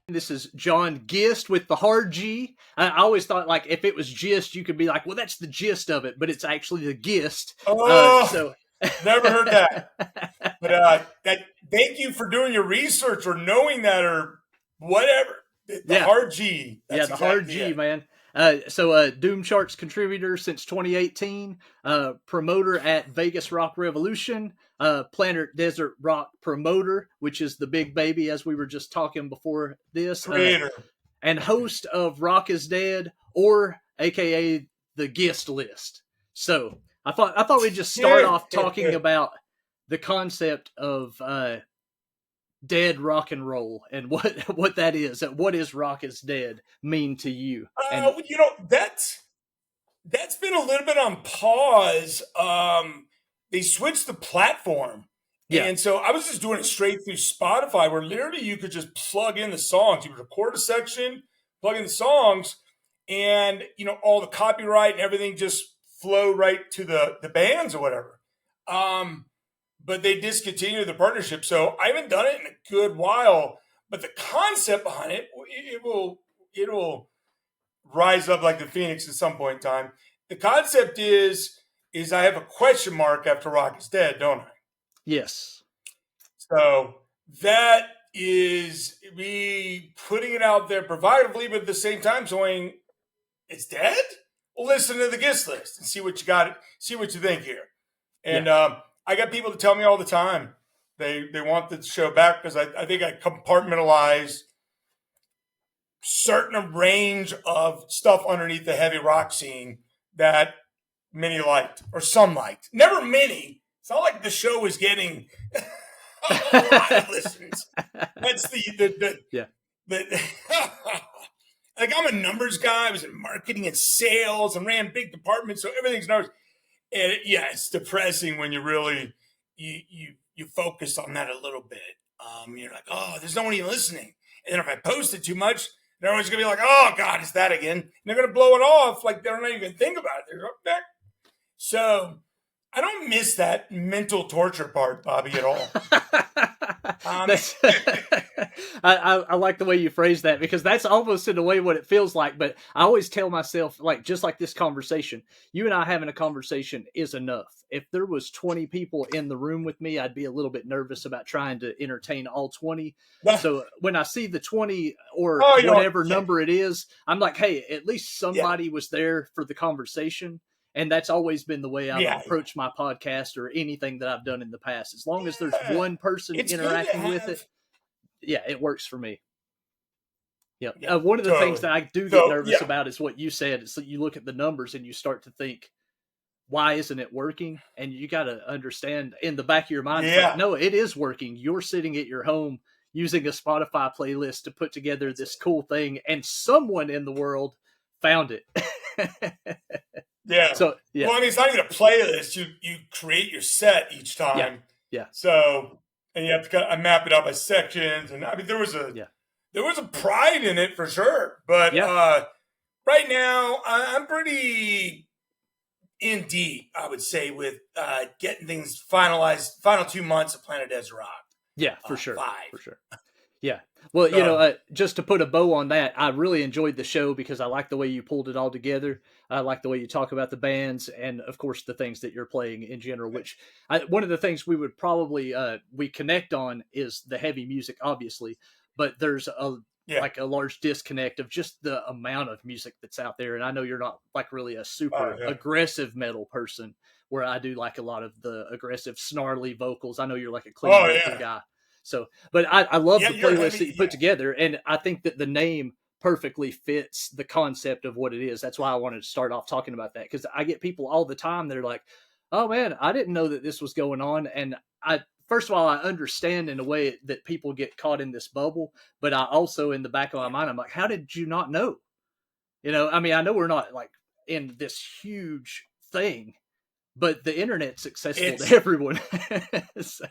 This is John Gist with the hard G. I always thought, like, if it was gist, you could be like, well, that's the gist of it, but it's actually the gist. Oh, never heard that. But thank you for doing your research or knowing that or whatever. The hard G. That's the hard G, man. Doom Charts contributor since 2018, promoter at Vegas Rock Revolution, Planet Desert Rock promoter, which is the big baby, as we were just talking before this, creator, and host of Rock is Dead, or AKA the Gist List. So I thought we'd just start off talking about the concept of dead rock and roll and what that is. What is Rock is Dead mean to you? That's been a little bit on pause. They switched the platform. Yeah. And so I was just doing it straight through Spotify, where literally you could just plug in the songs. You would record a section, plug in the songs, and all the copyright and everything just flow right to the bands or whatever. But they discontinued the partnership, so I haven't done it in a good while. But the concept behind it, it'll rise up like the phoenix at some point in time. The concept is I have a question mark after Rock is Dead, don't I? Yes. So that is me putting it out there provocatively, but at the same time saying it's dead. Well, listen to the Gist List and see what you got. See what you think here. And I got people to tell me all the time they want the show back because I think I compartmentalized certain range of stuff underneath the heavy rock scene that many liked or some liked. Never many. It's not like the show was getting a lot of listens. That's like I'm a numbers guy. I was in marketing and sales and ran big departments, so everything's numbers. And it's depressing when you really you focus on that a little bit. You're like, oh, there's no one even listening. And then if I post it too much, they're always gonna be like, oh God, it's that again. And they're gonna blow it off like they're not even think about it. They're like, so I don't miss that mental torture part, Bobby, at all. I like the way you phrase that, because that's almost in a way what it feels like. But I always tell myself, like, just like this conversation, you and I having a conversation is enough. If there was 20 people in the room with me, I'd be a little bit nervous about trying to entertain all 20. So when I see the 20 or whatever number it is, I'm like, hey, at least somebody was there for the conversation. And that's always been the way I've approached my podcast or anything that I've done in the past. As long as there's one person interacting with it, it works for me. One of the things that I do get nervous about is what you said. It's like you look at the numbers and you start to think, why isn't it working? And you got to understand in the back of your mind, like, no, it is working. You're sitting at your home using a Spotify playlist to put together this cool thing, and someone in the world found it. Yeah. So well, I mean, it's not even a playlist. You create your set each time. Yeah. So and you have to kind of map it out by sections, and I mean there was a pride in it for sure. But right now I'm pretty in deep, I would say, with getting things finalized. Final 2 months of Planet Desert Rock. Yeah, for sure. 5. For sure. Yeah. Well, just to put a bow on that, I really enjoyed the show because I like the way you pulled it all together. I like the way you talk about the bands and, of course, the things that you're playing in general, which one of the things we would probably we connect on is the heavy music, obviously, but there's like a large disconnect of just the amount of music that's out there. And I know you're not like really a super aggressive metal person, where I do like a lot of the aggressive, snarly vocals. I know you're like a clean vocal guy. So, but I love the playlist that you put together, and I think that the name perfectly fits the concept of what it is. That's why I wanted to start off talking about that, because I get people all the time that are like, oh man, I didn't know that this was going on. And first of all, I understand in a way that people get caught in this bubble, but I also, in the back of my mind, I'm like, how did you not know? I mean, I know we're not like in this huge thing, but the internet's accessible to everyone. So,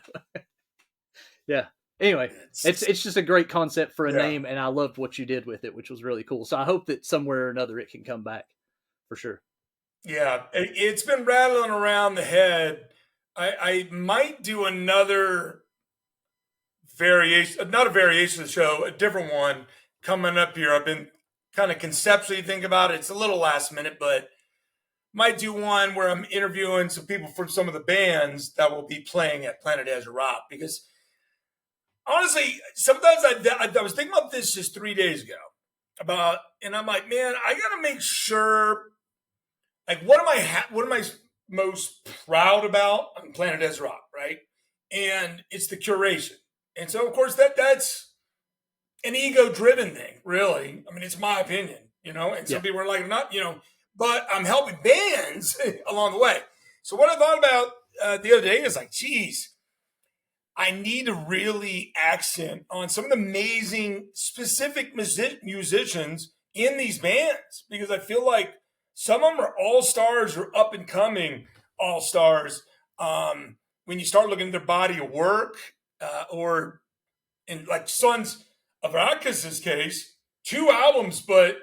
yeah. Anyway, it's just a great concept for a name, and I loved what you did with it, which was really cool. So I hope that somewhere or another it can come back for sure. Yeah, it's been rattling around the head. I might do another variation, not a variation of the show, a different one coming up here. I've been kind of conceptually thinking about it. It's a little last minute, but might do one where I'm interviewing some people from some of the bands that will be playing at Planet Desert Rock. Because honestly, sometimes I was thinking about this just 3 days ago and I'm like, man, I got to make sure, like, what am I most proud about on Planet Desert Rock, right? And it's the curation. And so, of course, that's an ego-driven thing, really. I mean, it's my opinion, and some people are like, not, but I'm helping bands along the way. So what I thought about the other day is like, geez, I need to really accent on some of the amazing specific musicians in these bands, because I feel like some of them are all-stars or up-and-coming all-stars. When you start looking at their body of work, or in like Sons of Arcus' case, 2 albums, but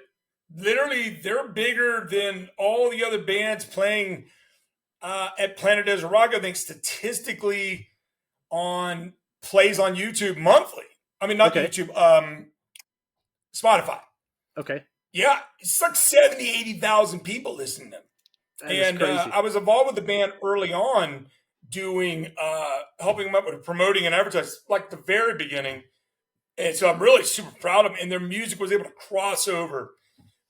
literally they're bigger than all the other bands playing at Planet Desert Rock, I think, statistically, on plays on YouTube monthly. I mean, not YouTube, Spotify. Okay. Yeah, it's like 70, 80,000 people listening to them. And I was involved with the band early on, doing helping them up with promoting and advertising, like the very beginning. And so I'm really super proud of them. And their music was able to cross over.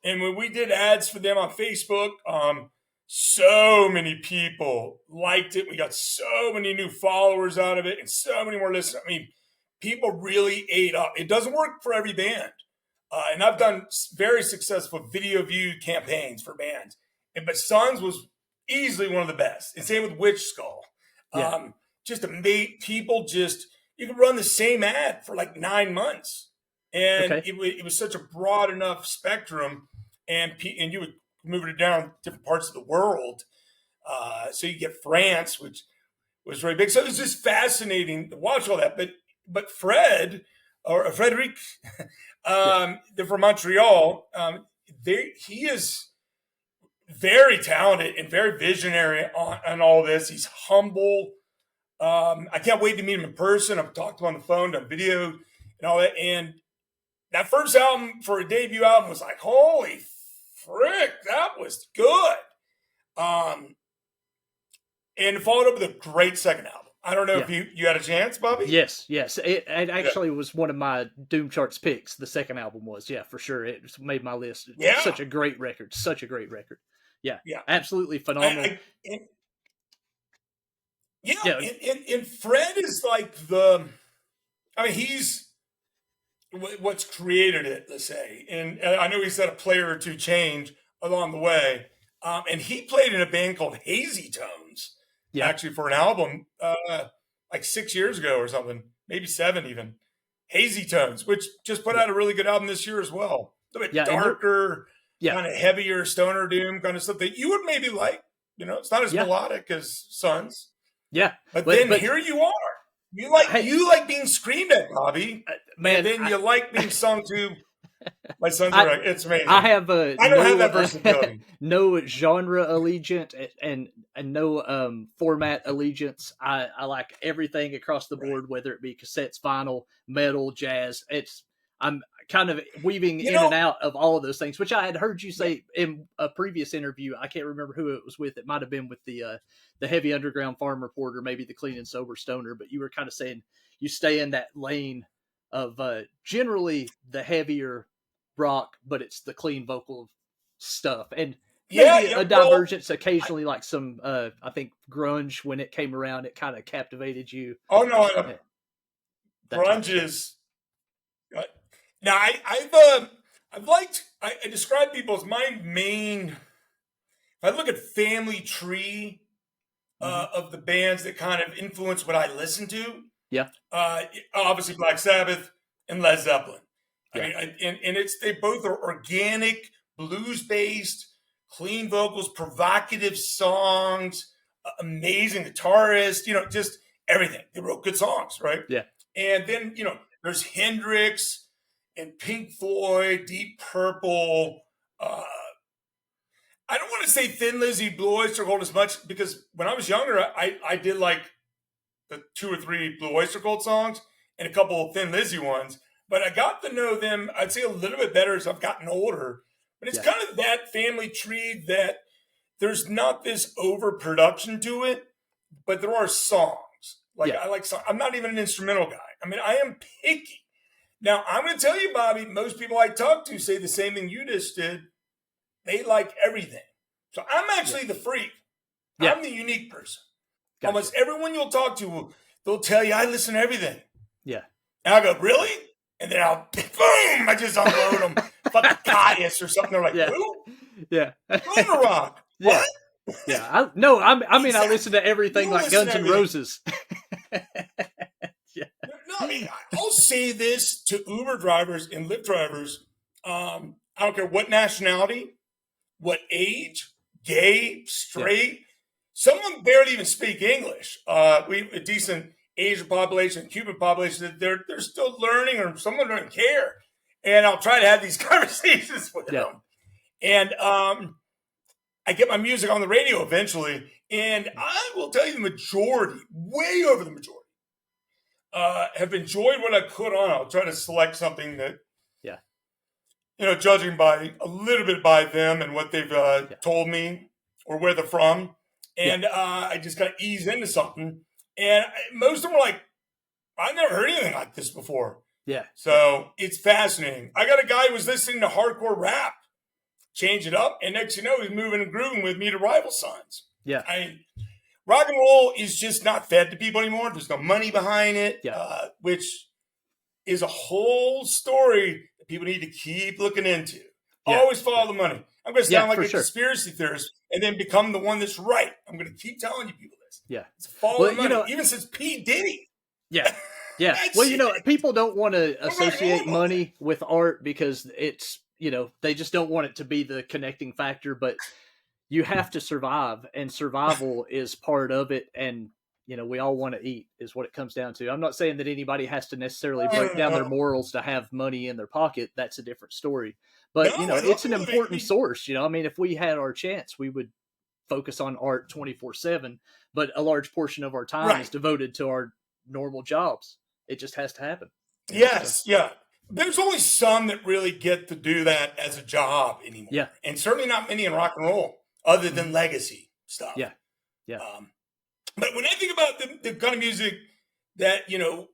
And when we did ads for them on Facebook, so many people liked it. We got so many new followers out of it and so many more listeners. I mean, people really ate up. It doesn't work for every band. And I've done very successful video view campaigns for bands. But Sons was easily one of the best. And same with Witch Skull. Yeah. Just to make people you could run the same ad for like 9 months. And it was such a broad enough spectrum. And you would move it down different parts of the world. So you get France, which was really big. So it was just fascinating to watch all that. But Frederic, they're from Montreal. He is very talented and very visionary on all this. He's humble. I can't wait to meet him in person. I've talked to him on the phone, done video and all that. And that first album for a debut album was like, holy frick, that was good. And it followed up with a great second album. I don't know if you had a chance, Bobby? Yes. It actually was one of my Doom Charts picks. The second album was, for sure. It made my list. Yeah. Such a great record. Yeah. Absolutely phenomenal. And Fred is like he's what's created it, let's say. And I know he's had a player or two change along the way. And he played in a band called Hazy Tones, actually, for an album like 6 years ago or something, maybe 7 even. Hazy Tones, which just put out a really good album this year as well. A little bit darker, kind of heavier stoner doom kind of stuff that you would maybe like. It's not as melodic as Sons. Yeah. But here you are. You like being screamed at, Bobby. Man, and then you like being sung to. My sons are like, it's amazing. I have I don't have that versatility. No genre allegiance and no format allegiance. I like everything across the board, whether it be cassettes, vinyl, metal, jazz. I'm kind of weaving in and out of all of those things, which I had heard you say in a previous interview. I can't remember who it was with. It might have been with the Heavy Underground Farm Reporter, maybe the Clean and Sober Stoner, but you were kind of saying you stay in that lane of generally the heavier rock, but it's the clean vocal stuff, and maybe a divergence occasionally, like some I think grunge when it came around, it kind of captivated you. Oh no, grunge is. Now I describe people as my main. If I look at family tree of the bands that kind of influence what I listen to, obviously Black Sabbath and Led Zeppelin. I mean, and they both are organic, blues-based, clean vocals, provocative songs, amazing guitarists, just everything. They wrote good songs, right? Yeah. And then, there's Hendrix and Pink Floyd, Deep Purple. I don't want to say Thin Lizzy, Blue Oyster Cult as much, because when I was younger, I did like the 2 or 3 Blue Oyster Cult songs and a couple of Thin Lizzy ones. but I got to know them, I'd say, a little bit better as I've gotten older. But it's kind of that family tree that there's not this overproduction to it, but there are songs. Like I like songs. I'm not even an instrumental guy. I mean, I am picky. Now, I'm going to tell you, Bobby, most people I talk to say the same thing you just did. They like everything. So I'm actually the freak. Yeah. I'm the unique person. Gotcha. Almost everyone you'll talk to, they'll tell you, I listen to everything. Yeah. And I'll go, really? And then I'll, boom, I just unload them. Fucking Caius or something. They're like, who? Yeah. Lunar Rock. Yeah. What? Yeah. I mean, I listen to everything like Guns N' Roses. Yeah. No, I mean, I'll say this to Uber drivers and Lyft drivers. I don't care what nationality, what age, gay, straight. Yeah. Some of them barely even speak English. We have a decent Asian population, Cuban population, they're still learning, or some of them don't care. And I'll try to have these conversations with them. And I get my music on the radio eventually, and I will tell you the majority, way over the majority, have enjoyed what I put on. I'll try to select something that, judging by a little bit by them and what they've told me or where they're from. And I just kind of ease into something. And most of them were like, I've never heard anything like this before. Yeah. So it's fascinating. I got a guy who was listening to hardcore rap, change it up, and next you know, he's moving and grooving with me to Rival Sons. Yeah. Rock and roll is just not fed to people anymore. There's no money behind it, which is a whole story that people need to keep looking into. Always follow the money. I'm going to sound like a conspiracy theorist and then become the one that's right. I'm going to keep telling you people this. Yeah. It's follow the money, even since P. Diddy. Yeah. Yeah. Well, people don't want to associate money with art because it's, they just don't want it to be the connecting factor, but you have to survive, and survival is part of it. And, we all want to eat is what it comes down to. I'm not saying that anybody has to necessarily break down their morals to have money in their pocket. That's a different story. But, it's an important source. I mean, if we had our chance, we would focus on art 24/7, but a large portion of our time is devoted to our normal jobs. It just has to happen. Yes. Yeah. There's only some that really get to do that as a job anymore. Yeah. And certainly not many in rock and roll other than legacy stuff. Yeah. Yeah. But when I think about the kind of music that, kind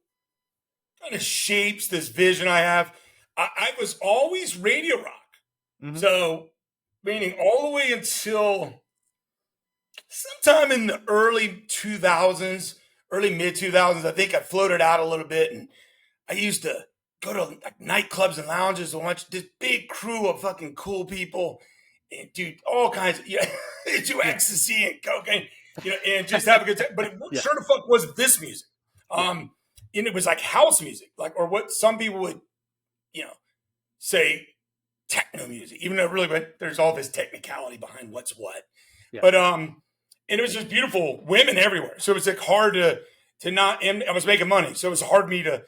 of shapes this vision I have, I was always radio rock. Mm-hmm. So, meaning all the way until sometime in the early 2000s, early mid 2000s, I think I floated out a little bit, and I used to go to like nightclubs and lounges and watch this big crew of fucking cool people and do all kinds of do ecstasy and cocaine, and just have a good time. But it sure the fuck wasn't this music. And it was like house music, or what some people would, say techno music, even though really there's all this technicality behind what's what. Yeah. But and it was just beautiful, women everywhere. So it was like hard to not, and I was making money, so it was hard for me to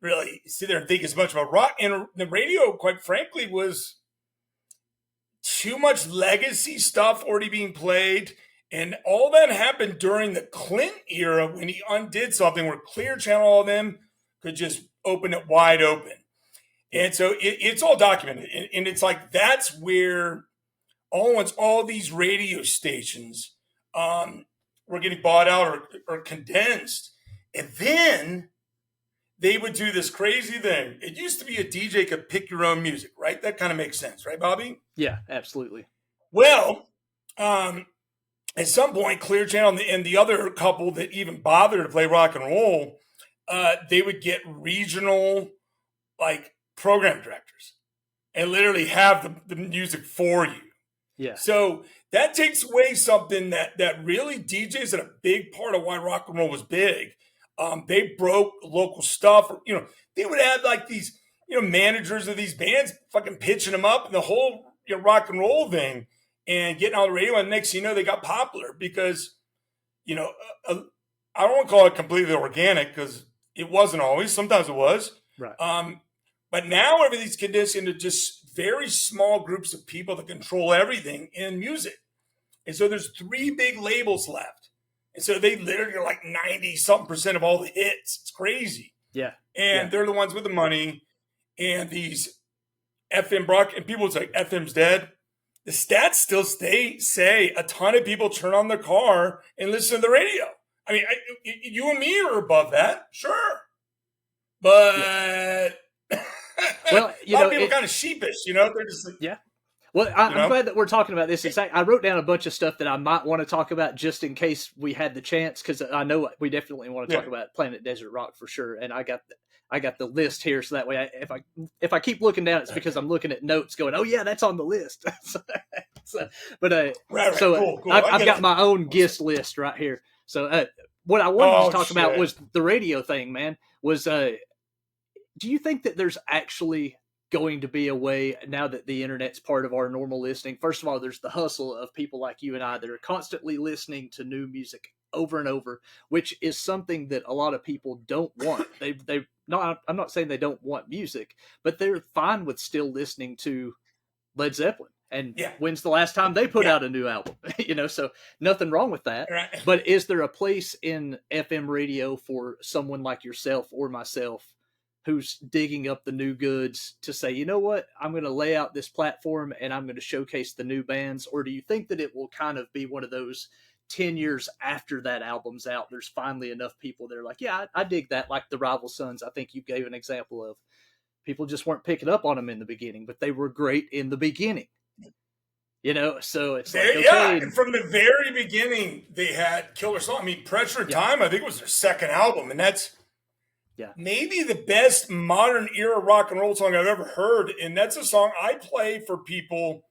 really sit there and think as much about rock. And the radio, quite frankly, was too much legacy stuff already being played. And all that happened during the Clinton era when he undid something where Clear Channel, all of them could just open it wide open. And so it's all documented. And it's like, that's where all these radio stations were getting bought out or condensed. And then they would do this crazy thing. It used to be a DJ could pick your own music, right? That kind of makes sense, right, Bobby? Yeah, absolutely. Well, at some point, Clear Channel and the other couple that even bothered to play rock and roll, they would get regional, program directors and literally have the music for you. Yeah. So that takes away something that really DJs are a big part of why rock and roll was big. They broke local stuff. They would have these, managers of these bands fucking pitching them up and the whole rock and roll thing and getting on the radio. And next, they got popular because, I don't want to call it completely organic because it wasn't always. Sometimes it was. Right. But now everything's condensed into just very small groups of people that control everything in music. And so there's 3 big labels left. And so they literally are like 90-something% of all the hits. It's crazy. Yeah. And they're the ones with the money. and these FM broadcast, and people was like, FM's dead. The stats still say a ton of people turn on their car and listen to the radio. I mean, you and me are above that, sure. But well, a lot of people are kind of sheepish, they're just like, yeah. Well, I'm glad that we're talking about this. In fact, I wrote down a bunch of stuff that I might want to talk about just in case we had the chance, because I know we definitely want to talk about Planet Desert Rock for sure. And I got the list here, so that way, if I keep looking down, it's because I'm looking at notes, going, "Oh yeah, that's on the list." Right. Cool. I've got my own guest list right here. So what I wanted to talk about was the radio thing, man. Do you think that there's actually going to be a way, now that the internet's part of our normal listening? First of all, there's the hustle of people like you and I that are constantly listening to new music over and over, which is something that a lot of people don't want. I'm not saying they don't want music, but they're fine with still listening to Led Zeppelin. And when's the last time they put out a new album? So nothing wrong with that. Right. But is there a place in FM radio for someone like yourself or myself who's digging up the new goods to say, you know what, I'm going to lay out this platform and I'm going to showcase the new bands? Or do you think that it will kind of be one of those 10 years after that album's out, there's finally enough people that are like, yeah, I dig that, like the Rival Sons I think you gave an example of. People just weren't picking up on them in the beginning, but they were great in the beginning. So it's like, okay. Yeah, and from the very beginning, they had killer songs. I mean, Pressure and Time, I think it was their second album, and that's maybe the best modern era rock and roll song I've ever heard. And that's a song I play for people.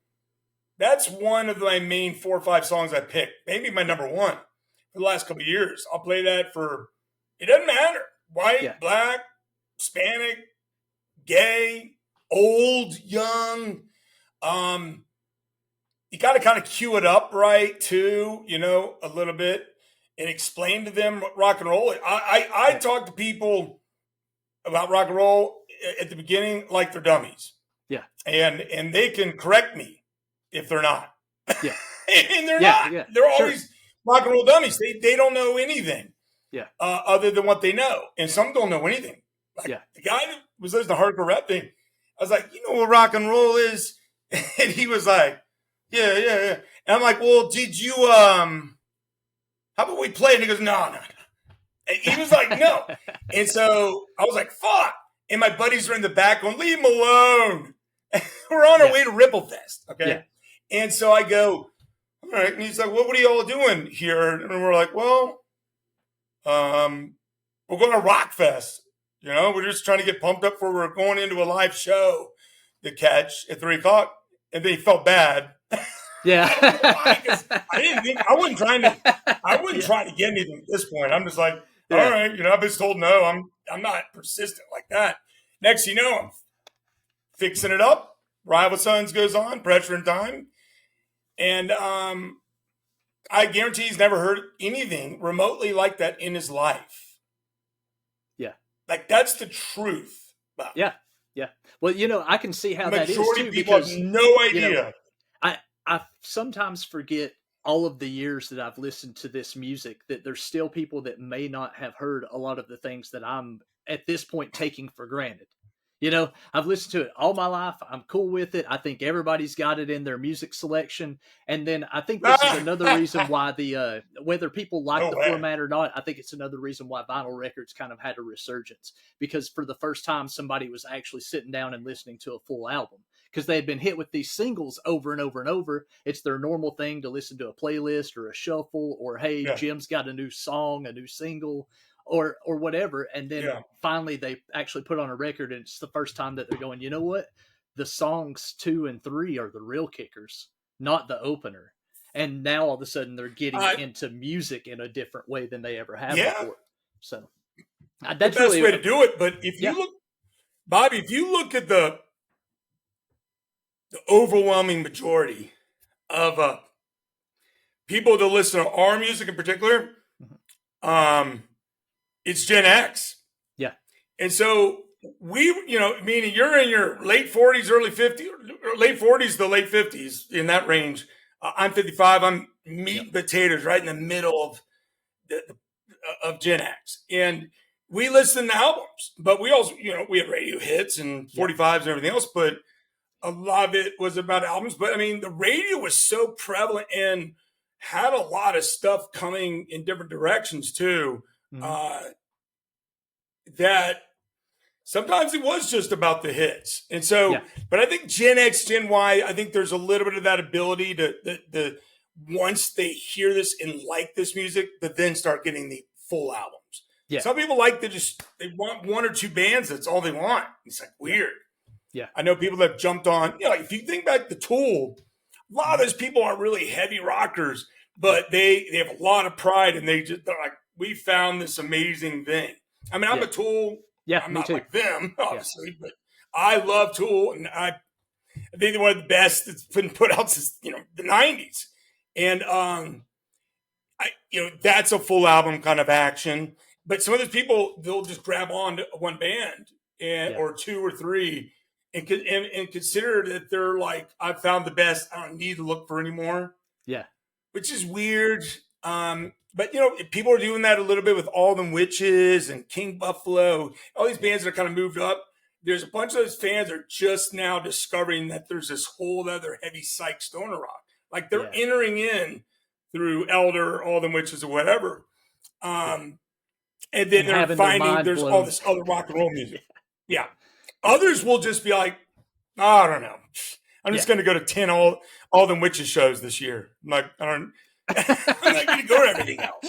That's one of my main 4 or 5 songs I pick. Maybe my number one for the last couple of years. I'll play that for, it doesn't matter. White, black, Hispanic, gay, old, young. You got to kind of cue it up right too, a little bit, and explain to them what rock and roll is. I talk to people about rock and roll at the beginning like they're dummies. Yeah. And they can correct me if they're not. Yeah. And they're not. Yeah. They're always rock and roll dummies. They don't know anything. Yeah. Other than what they know. And some don't know anything. Like the guy that was listening to hardcore rap thing, I was like, you know what rock and roll is? And he was like, yeah. And I'm like, well, did you, how about we play? And he goes, no. And he was like, no. And so I was like, fuck. And my buddies are in the back going, leave him alone. We're on our way to Ripple Fest. Okay. Yeah. And so I go, all right. And he's like, well, what are you all doing here? And we're like, well, we're going to Rock Fest. We're just trying to get pumped up for, we're going into a live show to catch at 3:00. And they felt bad. Yeah. I wasn't trying to get anything at this point. I'm just like, all right, I've been told no. I'm not persistent like that. Next, I'm fixing it up. Rival Sons goes on, Pressure and Time. And I guarantee he's never heard anything remotely like that in his life. Yeah. Like, that's the truth. Yeah. Yeah. Well, I can see how that is too. Majority of people have no idea. I sometimes forget all of the years that I've listened to this music, that there's still people that may not have heard a lot of the things that I'm at this point taking for granted. I've listened to it all my life. I'm cool with it. I think everybody's got it in their music selection. And then I think this is another reason why whether people like the format or not, I think it's another reason why vinyl records kind of had a resurgence, because for the first time, somebody was actually sitting down and listening to a full album, because they had been hit with these singles over and over and over. It's their normal thing to listen to a playlist or a shuffle, or, hey, Jim's got a new song, a new single, or whatever. And then finally they actually put on a record, and it's the first time that they're going, you know what? The songs 2 and 3 are the real kickers, not the opener. And now all of a sudden they're getting into music in a different way than they ever have before. So that's the best way to do it. But if you look, Bobby, if you look at the overwhelming majority of people that listen to our music in particular, it's Gen X. Yeah. And so meaning you're in your late 40s, early 50s, late 40s to late 50s, in that range. I'm 55. I'm meat and potatoes right in the middle of Gen X. And we listen to albums, but we also, we had radio hits and 45s and everything else, but a lot of it was about albums. But I mean, the radio was so prevalent and had a lot of stuff coming in different directions too, that sometimes it was just about the hits. And so, but I think Gen X, Gen Y, I think there's a little bit of that ability to once they hear this and like this music, to then start getting the full albums. Yeah. Some people like they want one or two bands. That's all they want. It's like weird. Yeah. I know people that have jumped on, like if you think back to Tool, a lot of those people aren't really heavy rockers, but they have a lot of pride and they're like, we found this amazing thing. I mean, I'm a Tool. Yeah, I'm not like them, obviously, but I love Tool, and I think they're one of the best that's been put out since the '90s. And that's a full album kind of action. But some of those people, they'll just grab on to one band or two or three, and consider that they're like, I've found the best. I don't need to look for anymore. Yeah, which is weird. But people are doing that a little bit with All Them Witches and King Buffalo, all these bands that are kind of moved up. There's a bunch of those fans that are just now discovering that there's this whole other heavy psych stoner rock. Like they're entering in through Elder, All Them Witches, or whatever. And then they're finding there's all this other rock and roll music. Yeah. Others will just be like, I don't know. I'm just going to go to 10 all Them Witches shows this year. I'm like, I'm not going to go to everything else.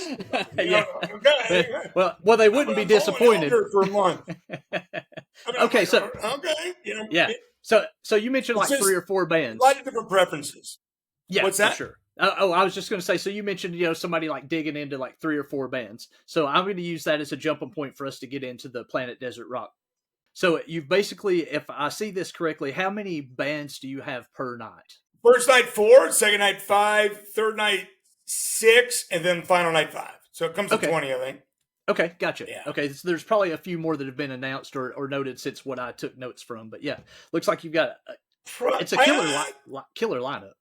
Okay. Well, they wouldn't be disappointed for a month. Okay, so okay, So you mentioned like 3 or 4 bands. A lot of different preferences. Yeah, what's that? For sure. I was just going to say. So you mentioned somebody like digging into like 3 or 4 bands. So I'm going to use that as a jumping point for us to get into the Planet Desert Rock. So you've basically, if I see this correctly, how many bands do you have per night? First night 4, second night 5, third night 6, and then final night 5. So it comes to 20, I think. Okay, gotcha. Yeah. Okay, so there's probably a few more that have been announced or noted since what I took notes from. But yeah, looks like you've got it's a killer lineup.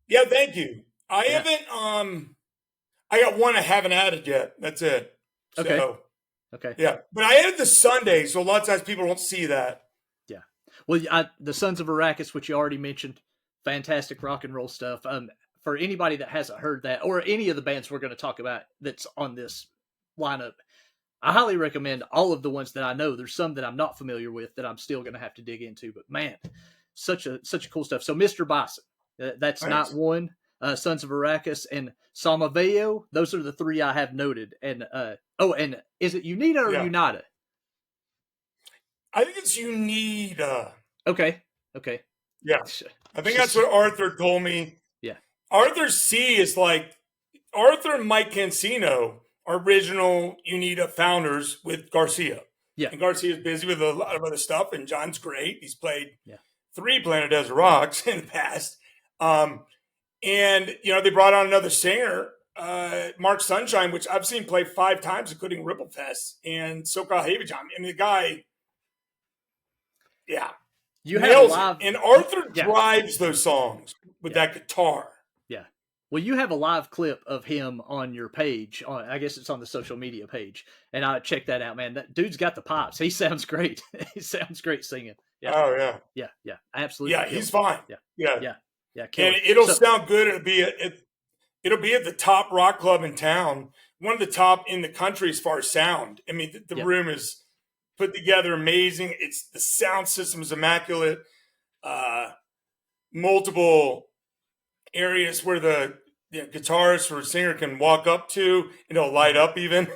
Yeah, thank you. I haven't I got one I haven't added yet. That's it. Okay. Yeah, but I added the Sunday, so a lot of times people don't see that. Yeah. Well, the Sons of Arrakis, which you already mentioned, fantastic rock and roll stuff. For anybody that hasn't heard that, or any of the bands we're going to talk about that's on this lineup, I highly recommend all of the ones that I know. There's some that I'm not familiar with that I'm still going to have to dig into, but man, such a cool stuff. So Mr. Bison, that's night 1. Sons of Arrakis and Samaveo. Those are the 3 I have noted. And and is it Unita or Unita? I think it's Unita. Okay. Yeah, I think that's what Arthur told me. Yeah, Arthur C is like Arthur and Mike Cancino, original Unita founders with Garcia. Yeah, and Garcia's busy with a lot of other stuff, and John's great. He's played 3 Planet Desert Rocks in the past. And, they brought on another singer, Mark Sunshine, which I've seen play 5 times, including Ripple Fest and SoCal Heavy Time. And the guy, you have live, and Arthur drives those songs with that guitar. Yeah. Well, you have a live clip of him on your page. I guess it's on the social media page. And I check that out, man. That dude's got the pops. He sounds great. He sounds great singing. Yeah. Oh, yeah. Yeah. Absolutely. Yeah, he's fine. Yeah. And it'll sound good. It'll be at the top rock club in town, one of the top in the country as far as sound. I mean, the room is put together amazing. The sound system is immaculate. Multiple areas where the guitarist or singer can walk up to and it'll light up even.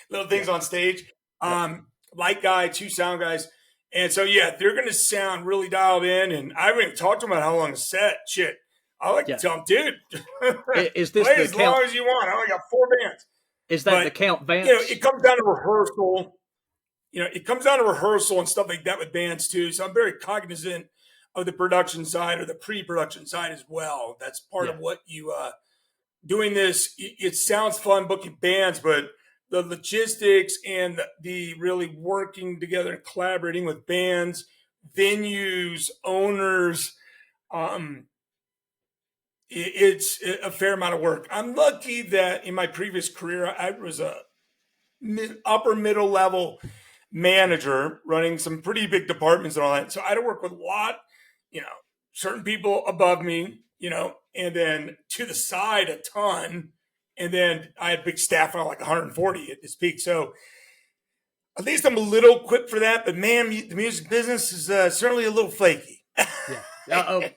Little things on stage. Light guy, 2 sound guys. And so, they're going to sound really dialed in. And I haven't even talked to them about how long the set. Shit. I like to tell them, dude, is this play as long as you want. I only got 4 bands. Is that the Count Vance? It comes down to rehearsal. It comes down to rehearsal and stuff like that with bands too. So I'm very cognizant of the production side or the pre-production side as well. That's part of what you doing this. It sounds fun booking bands, but the logistics and the really working together and collaborating with bands, venues, owners, it's a fair amount of work. I'm lucky that in my previous career, I was upper middle level manager running some pretty big departments and all that. So I had to work with a lot, certain people above me, and then to the side a ton. And then I had big staff on like 140 at its peak. So at least I'm a little equipped for that. But man, the music business is certainly a little flaky. Yeah.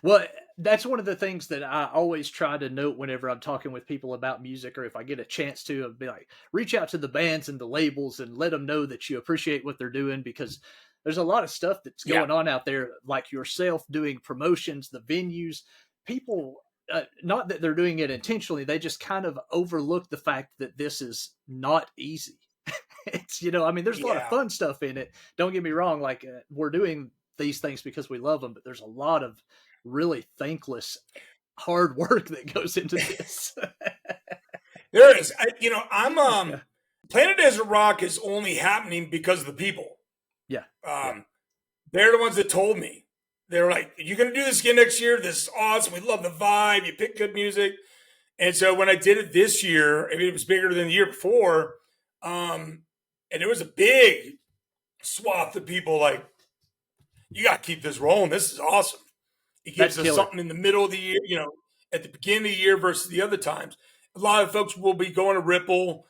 Well, that's one of the things that I always try to note whenever I'm talking with people about music, or if I get a chance to, I'll be like, reach out to the bands and the labels and let them know that you appreciate what they're doing, because there's a lot of stuff that's going on out there, like yourself doing promotions, the venues, people, not that they're doing it intentionally, they just kind of overlook the fact that this is not easy. It's, there's a lot of fun stuff in it. Don't get me wrong. Like we're doing these things because we love them, but there's a lot of really thankless, hard work that goes into this. There is. I'm Planet Desert Rock is only happening because of the people. Yeah. They're the ones that told me. They're like, "You're going to do this again next year. This is awesome. We love the vibe. You pick good music." And so when I did it this year, I mean, it was bigger than the year before. And there was a big swath of people like, "You got to keep this rolling. This is awesome." It gives us something in the middle of the year, at the beginning of the year versus the other times. A lot of folks will be going to Ripple.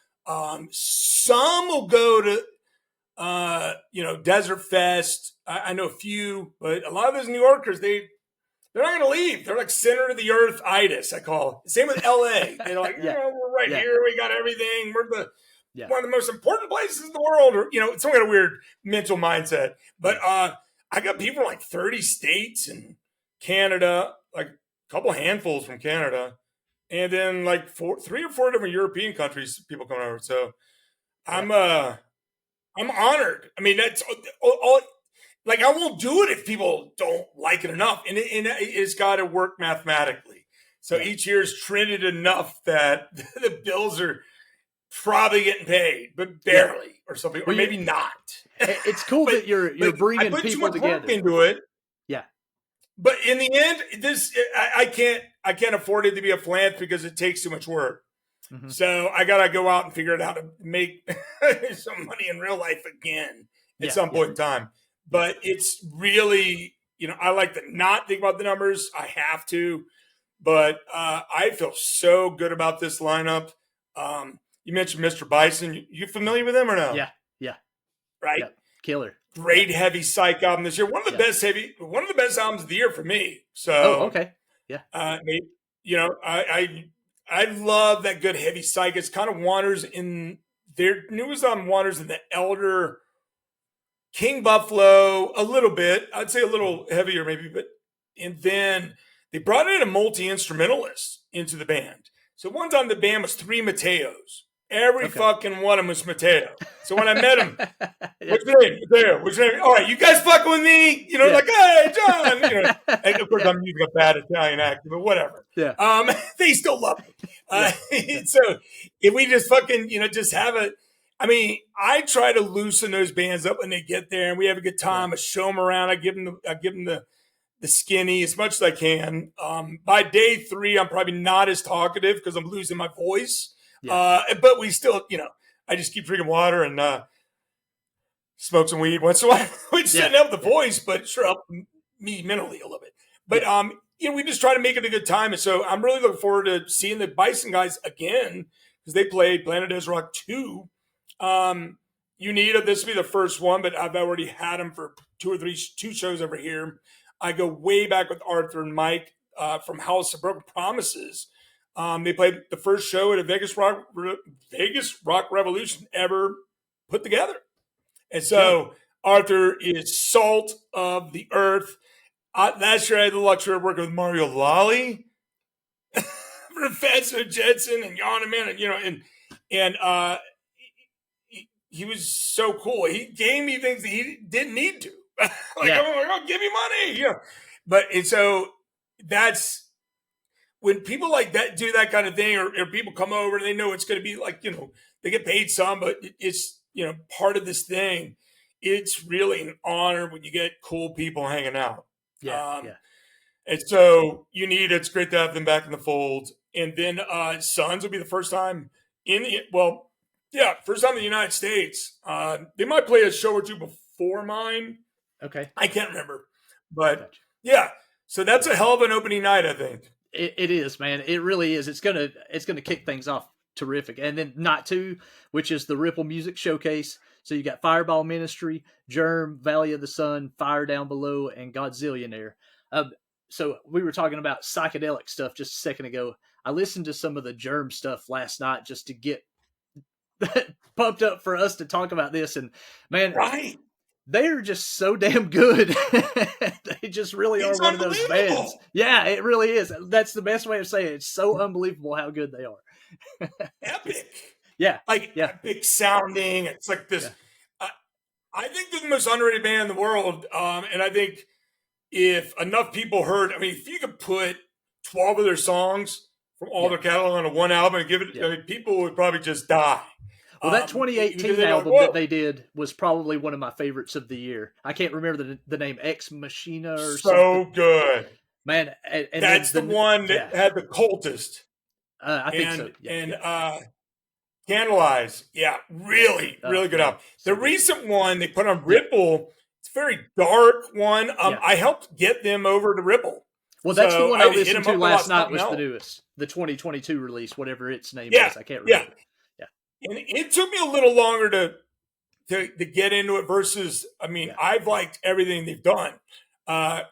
Some will go to, Desert Fest. I know a few, but a lot of those New Yorkers, they're not going to leave. They're like center of the earth itis, I call it. Same with LA. They're like, we're right here. We got everything. We're one of the most important places in the world. Or, some kind of weird mental mindset. But I got people from like 30 states and Canada, like a couple handfuls from Canada, and then like 3 or 4 different European countries, people coming over. So I'm honored. I mean, that's all. Like, I won't do it if people don't like it enough, and it's got to work mathematically. So each year is trended enough that the bills are probably getting paid, but barely or something, or maybe not. It's cool that you're bringing people together. I put too much work into it. Yeah. But in the end, I can't afford it to be a philanthropist because it takes too much work. Mm-hmm. So I gotta go out and figure out how to make some money in real life again at some point in time. But it's really, I like to not think about the numbers. I have to, but I feel so good about this lineup. You mentioned Mr. Bison. You familiar with him or no? Yeah. Right. Yeah. Killer. Great heavy psych album this year. One of the best albums of the year for me. So, okay. Yeah. I love that good heavy psych. It's kind of wanders in their newest album, wanders in the Elder, King Buffalo a little bit. I'd say a little heavier maybe, and then they brought in a multi-instrumentalist into the band. So one time the band was 3 Mateos. Every fucking one of them was Mateo. So when I met him, what's your name? Mateo. What's your name? All right, you guys fucking with me? Like, hey, John. And of course, I'm using a bad Italian accent, but whatever. Yeah. They still love me. So if we just fucking, just have a, I mean, I try to loosen those bands up when they get there, and we have a good time. I show them around. I give them the skinny as much as I can. By day 3, I'm probably not as talkative because I'm losing my voice. But we still, I just keep drinking water and smoke some weed once in a while, which doesn't help the voice, but sure help me mentally a little bit. But we just try to make it a good time, and so I'm really looking forward to seeing the Bison guys again because they played Planet Desert Rock 2. Unita, this will be the first one, but I've already had them for 2 shows over here. I go way back with Arthur and Mike from House of Broken Promises. They played the first show at a Vegas Rock Revolution ever put together. And so Arthur is salt of the earth. Last year I had the luxury of working with Mario Lally, Professor Jetson, and Yana Man, and he was so cool. He gave me things that he didn't need to. I'll give you money. But and so that's when people like that do that kind of thing, or people come over and they know it's going to be like, they get paid some, but it's, part of this thing. It's really an honor when you get cool people hanging out. And so it's great to have them back in the fold. And then Sons will be the first time Yeah, first time in the United States. They might play a show or two before mine. Okay. I can't remember. But yeah, so that's a hell of an opening night, I think. It is, man. It really is. It's gonna kick things off terrific. And then Night 2, which is the Ripple Music Showcase. So you got Fireball Ministry, Germ, Valley of the Sun, Fire Down Below, and Godzillionaire. So we were talking about psychedelic stuff just a second ago. I listened to some of the Germ stuff last night just to get pumped up for us to talk about this. And man, right. They're just so damn good. They just really are one of those bands. Yeah, it really is. That's the best way of saying it. It's so unbelievable how good they are. Epic. Yeah. Epic sounding. It's like this. Yeah. I think they're the most underrated band in the world. And I think if enough people heard, I mean, if you could put 12 of their songs from all their catalog on one album and give it, I mean, people would probably just die. Well, that 2018 album that they did was probably one of my favorites of the year. I can't remember the name, Ex Machina or something. So good. Man, and that's the one that had the Cultist. I think so. Yeah, Candlelight. Yeah, really good album. The recent one they put on Ripple, it's a very dark one. I helped get them over to Ripple. Well, that's the one I listened to last night was the newest, the 2022 release, whatever its name is. I can't remember. And it took me a little longer to get into it versus, I mean, I've liked everything they've done. And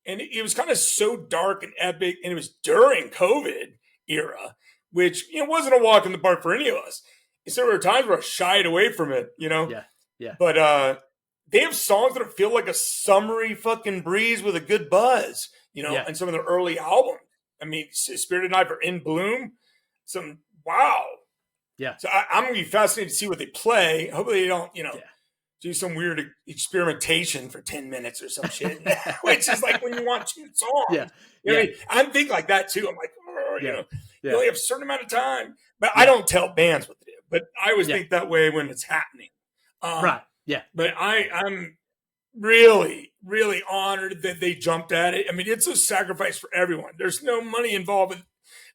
it was kind of so dark and epic, and it was during COVID era, which, wasn't a walk in the park for any of us. And so there were times where I shied away from it, Yeah. But they have songs that feel like a summery fucking breeze with a good buzz, and some of their early albums. I mean, Spirited Night for In Bloom, wow. Yeah. So I'm going to be fascinated to see what they play. Hopefully they don't, do some weird experimentation for 10 minutes or some shit, which is like when you want 2 songs. Yeah. You know what I mean? I'm thinking like that too. I'm like, you only have a certain amount of time. But I don't tell bands what to do. But I always think that way when it's happening. Right. Yeah. But I'm really, really honored that they jumped at it. I mean, it's a sacrifice for everyone. There's no money involved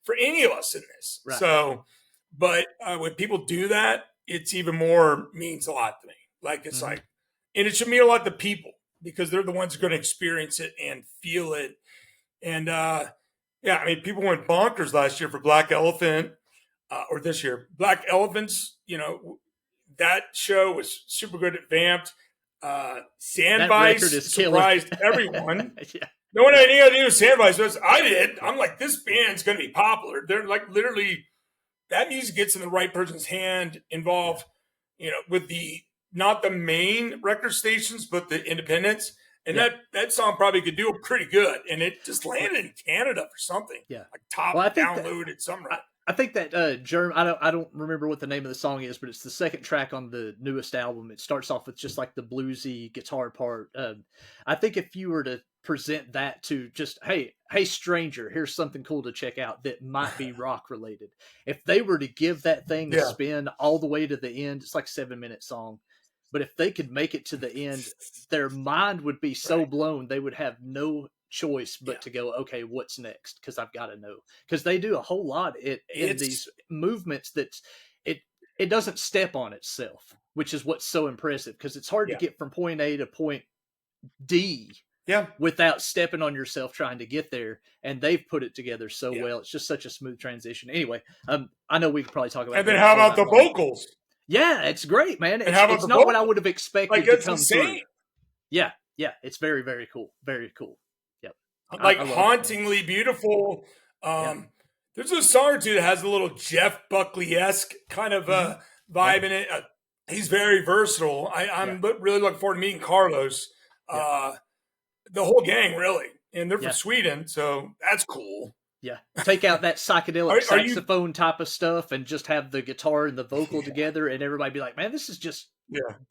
for any of us in this. Right. So... But when people do that, it's even more means a lot to me. Like, it's like, and it should mean a lot to people because they're the ones who are going to experience it and feel it. And I mean, people went bonkers last year for Black Elephant, or this year. Black Elephants, that show was super good at Vamped. Sandvice surprised everyone. No one had any idea who Sandvice was. I did. I'm like, this band's going to be popular. They're like literally... That music gets in the right person's hand, involved, with not the main record stations, but the independents. And that song probably could do it pretty good. And it just landed in Canada for something. Yeah. Like top downloaded somewhere. I think that Germ, I don't remember what the name of the song is, but it's the second track on the newest album. It starts off with just like the bluesy guitar part. I think if you were to present that to just, hey stranger, here's something cool to check out that might be rock related. If they were to give that thing a spin all the way to the end, it's like a 7-minute song. But if they could make it to the end, their mind would be so blown, they would have no choice but to go, okay, what's next? Because I've got to know. Because they do a whole lot in these movements that it doesn't step on itself, which is what's so impressive. Because it's hard to get from point A to point D without stepping on yourself trying to get there. And they've put it together so well. It's just such a smooth transition. Anyway, I know we could probably talk about. And then how about the vocals? Yeah, it's great, man. It's not what I would have expected to come through. Yeah, it's very, very cool. Very cool. Yep. Like hauntingly beautiful. There's a song or two that has a little Jeff Buckley-esque kind of vibe in it. He's very versatile. I'm really looking forward to meeting Carlos. The whole gang, really. And they're from Sweden, so that's cool. Yeah. Take out that psychedelic saxophone type of stuff and just have the guitar and the vocal together, and everybody be like, man, this is just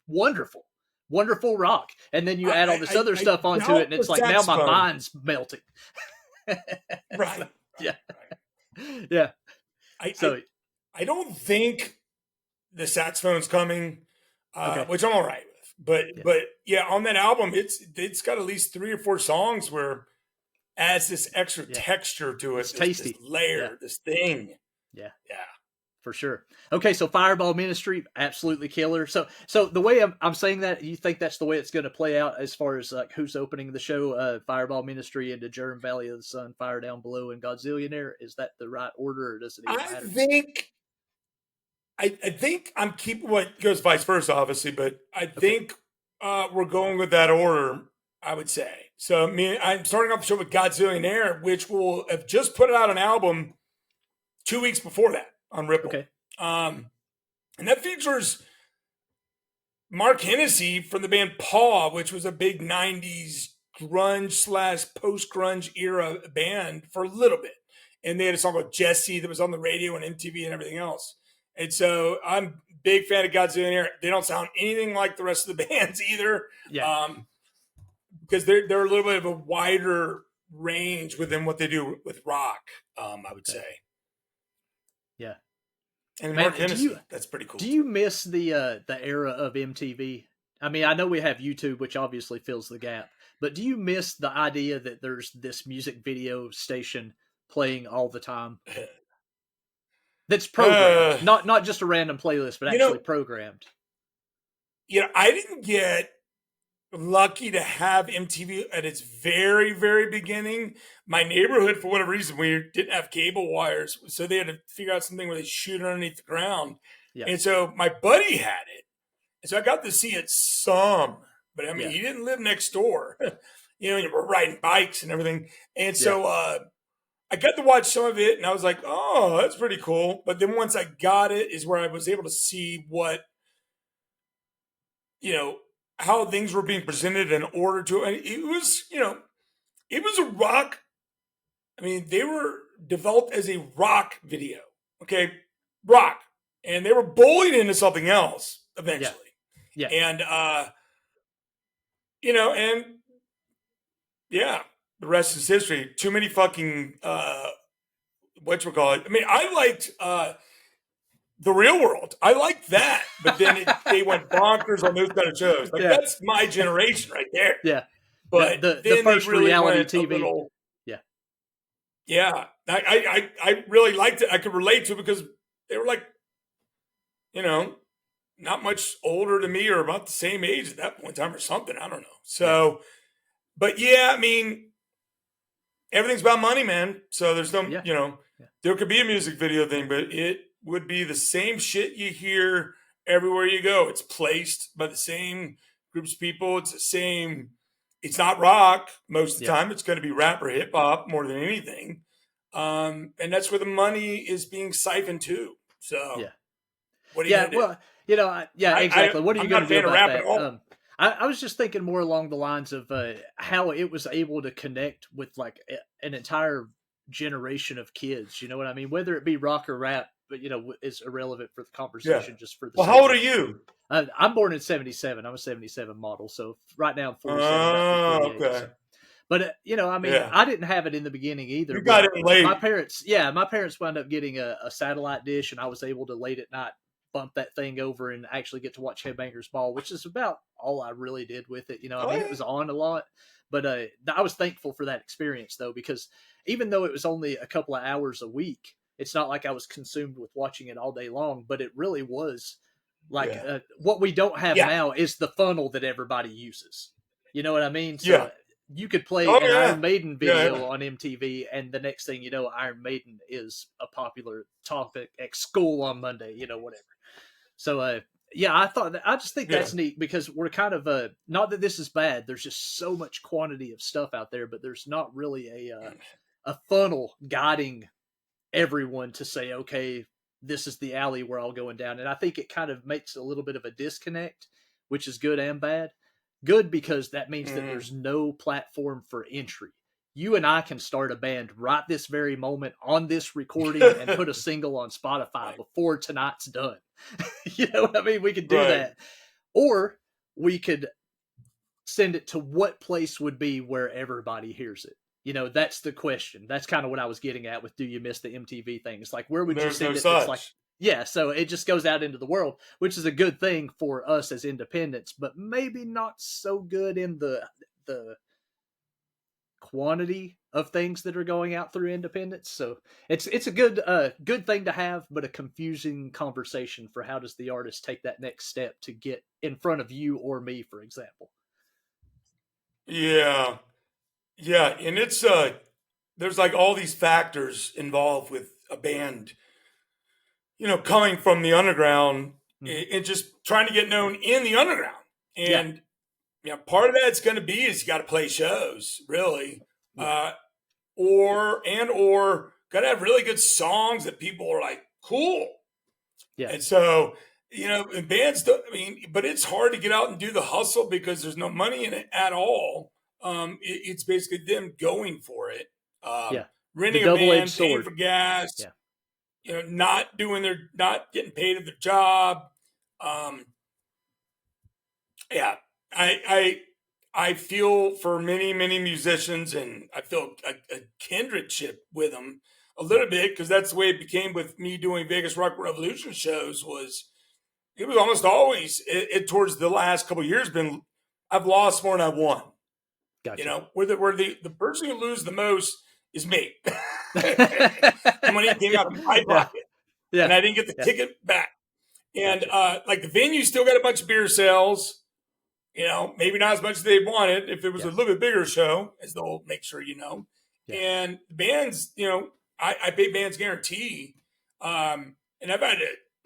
wonderful. Wonderful rock. And then you add all this other stuff onto it, and it's like, now my mind's melting. Right. Yeah. Yeah. I don't think the saxophone's coming, which I'm all right with. But on that album, it's got at least 3 or 4 songs where adds this extra texture to it. It's tasty. This layer, this thing. Yeah. Yeah. For sure. Okay, so Fireball Ministry, absolutely killer. So the way I'm saying that, you think that's the way it's going to play out as far as like who's opening the show? Fireball Ministry into Germ Valley of the Sun, Fire Down Below, and Godzillionaire. Is that the right order, or does it even I matter? think I think I'm keeping what goes vice versa, obviously, but I Okay. think we're going with that order. I would say so. I mean, I'm starting off the show with Godzillionaire, which will have just put out an album 2 weeks before that on Ripple, Okay. and that features Mark Hennessy from the band Paw, which was a big '90s grunge / post grunge era band for a little bit, and they had a song called Jesse that was on the radio and MTV and everything else. And so I'm a big fan of Godzilla. They don't sound anything like the rest of the bands either, Yeah. Because they're a little bit of a wider range within what they do with rock. I would say. Yeah. And Man, Mark Hennessy, that's pretty cool. Do you miss the era of MTV? I mean, I know we have YouTube, which obviously fills the gap, but do you miss the idea that there's this music video station playing all the time? That's programmed, not just a random playlist, but actually programmed. I didn't get lucky to have MTV at its very, very beginning. My neighborhood, for whatever reason, we didn't have cable wires, so they had to figure out something where they shoot it underneath the ground. Yeah. And so my buddy had it, and so I got to see it some. But I mean, he didn't live next door. You were riding bikes and everything, and so I got to watch some of it, and I was like, "Oh, that's pretty cool." But then once I got it, is where I was able to see what how things were being presented in order to, and it was, it was a rock. I mean, they were developed as a rock video, okay, rock, and they were bullied into something else eventually. Yeah. And and the rest is history. Too many fucking whatchamacallit. I mean, I liked The Real World. I liked that, but then they went bonkers on those kind of shows. Like that's my generation right there. Yeah, but the first really reality TV. I really liked it. I could relate to it because they were like, not much older than me or about the same age at that point in time or something. I don't know. So, but I mean, everything's about money, man. So there's no, there could be a music video thing, but it would be the same shit you hear everywhere you go. It's placed by the same groups of people. It's the same. It's not rock most of the time. It's going to be rap or hip hop more than anything. And that's where the money is being siphoned to. So, what are you going to do? Well, exactly. What are you going to do about that? I was just thinking more along the lines of how it was able to connect with like an entire generation of kids. You know what I mean? Whether it be rock or rap, but is irrelevant for the conversation. Just for the. Well, how old are you? I'm born in '77. I'm a '77 model, so right now I'm 47. Okay. So. But I mean, I didn't have it in the beginning either. You got it late. My parents wound up getting a satellite dish, and I was able to late at night bump that thing over and actually get to watch Headbangers Ball, which is about all I really did with it. I mean, it was on a lot, but I was thankful for that experience though, because even though it was only a couple of hours a week, it's not like I was consumed with watching it all day long, but it really was like what we don't have now is the funnel that everybody uses. You know what I mean? So you could play an Iron Maiden video on MTV, and the next thing you know, Iron Maiden is a popular topic at school on Monday, whatever. So, I just think that's neat because we're kind of, not that this is bad. There's just so much quantity of stuff out there, but there's not really a funnel guiding everyone to say, okay, this is the alley we're all going down. And I think it kind of makes a little bit of a disconnect, which is good and bad. Good because that means that there's no platform for entry. You and I can start a band right this very moment on this recording and put a single on Spotify before tonight's done. You know what I mean? We could do that. Or we could send it to what place would be where everybody hears it. That's the question. That's kind of what I was getting at with, do you miss the MTV thing? It's like, where would you send it? It's like, so it just goes out into the world, which is a good thing for us as independents, but maybe not so good in the quantity of things that are going out through independents. So it's a good thing to have, but a confusing conversation for how does the artist take that next step to get in front of you or me, for example. Yeah. Yeah. And it's, there's like all these factors involved with a band, coming from the underground and just trying to get known in the underground. And, part of that's going to be is you got to play shows, really. Or got to have really good songs that people are like, cool. Yeah. And so, in bands, but it's hard to get out and do the hustle because there's no money in it at all. It's basically them going for it. Renting a van, paying for gas, not getting paid at their job. I feel for many, many musicians, and I feel a kindredship with them a little bit because that's the way it became with me doing Vegas Rock Revolution shows. It was almost always towards the last couple of years I've lost more than I won. Gotcha. Where the person who loses the most is me. The money came out of my pocket, and I didn't get the ticket back. And like the venue still got a bunch of beer sales. Maybe not as much as they wanted if it was a little bit bigger show, as they'll make sure And bands, I pay bands guarantee. And I've had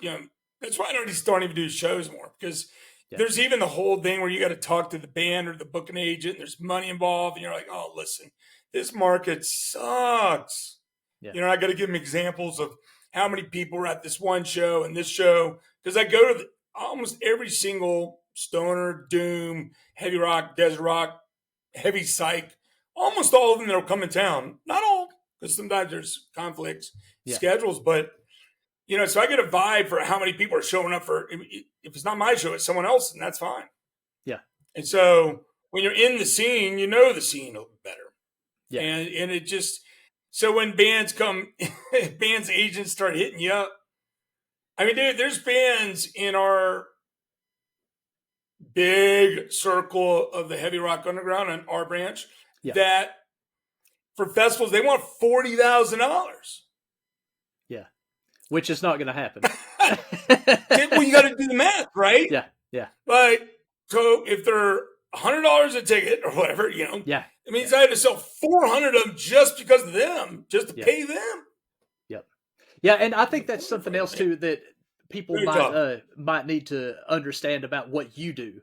to, that's why I don't even do shows more because there's even the whole thing where you got to talk to the band or the booking agent and there's money involved. And you're like, oh, listen, this market sucks. I got to give them examples of how many people were at this one show and this show. Because I go to almost every single stoner, doom, heavy rock, desert rock, heavy psych, almost all of them that'll come in town. Not all, because sometimes there's conflicts, schedules, but so I get a vibe for how many people are showing up for, if it's not my show, it's someone else, and that's fine. Yeah. And so when you're in the scene, you know the scene a little bit better. Yeah. And it just, so when bands agents start hitting you up, dude, there's bands in our big circle of the heavy rock underground on our branch that for festivals they want $40,000. Yeah, which is not going to happen. Well, you got to do the math, right? Yeah. Like, so if they're $100 a ticket or whatever, it means I had to sell 400 of them just because of them, just to pay them. Yep. Yeah, and I think that's something else too that people might need to understand about what you do.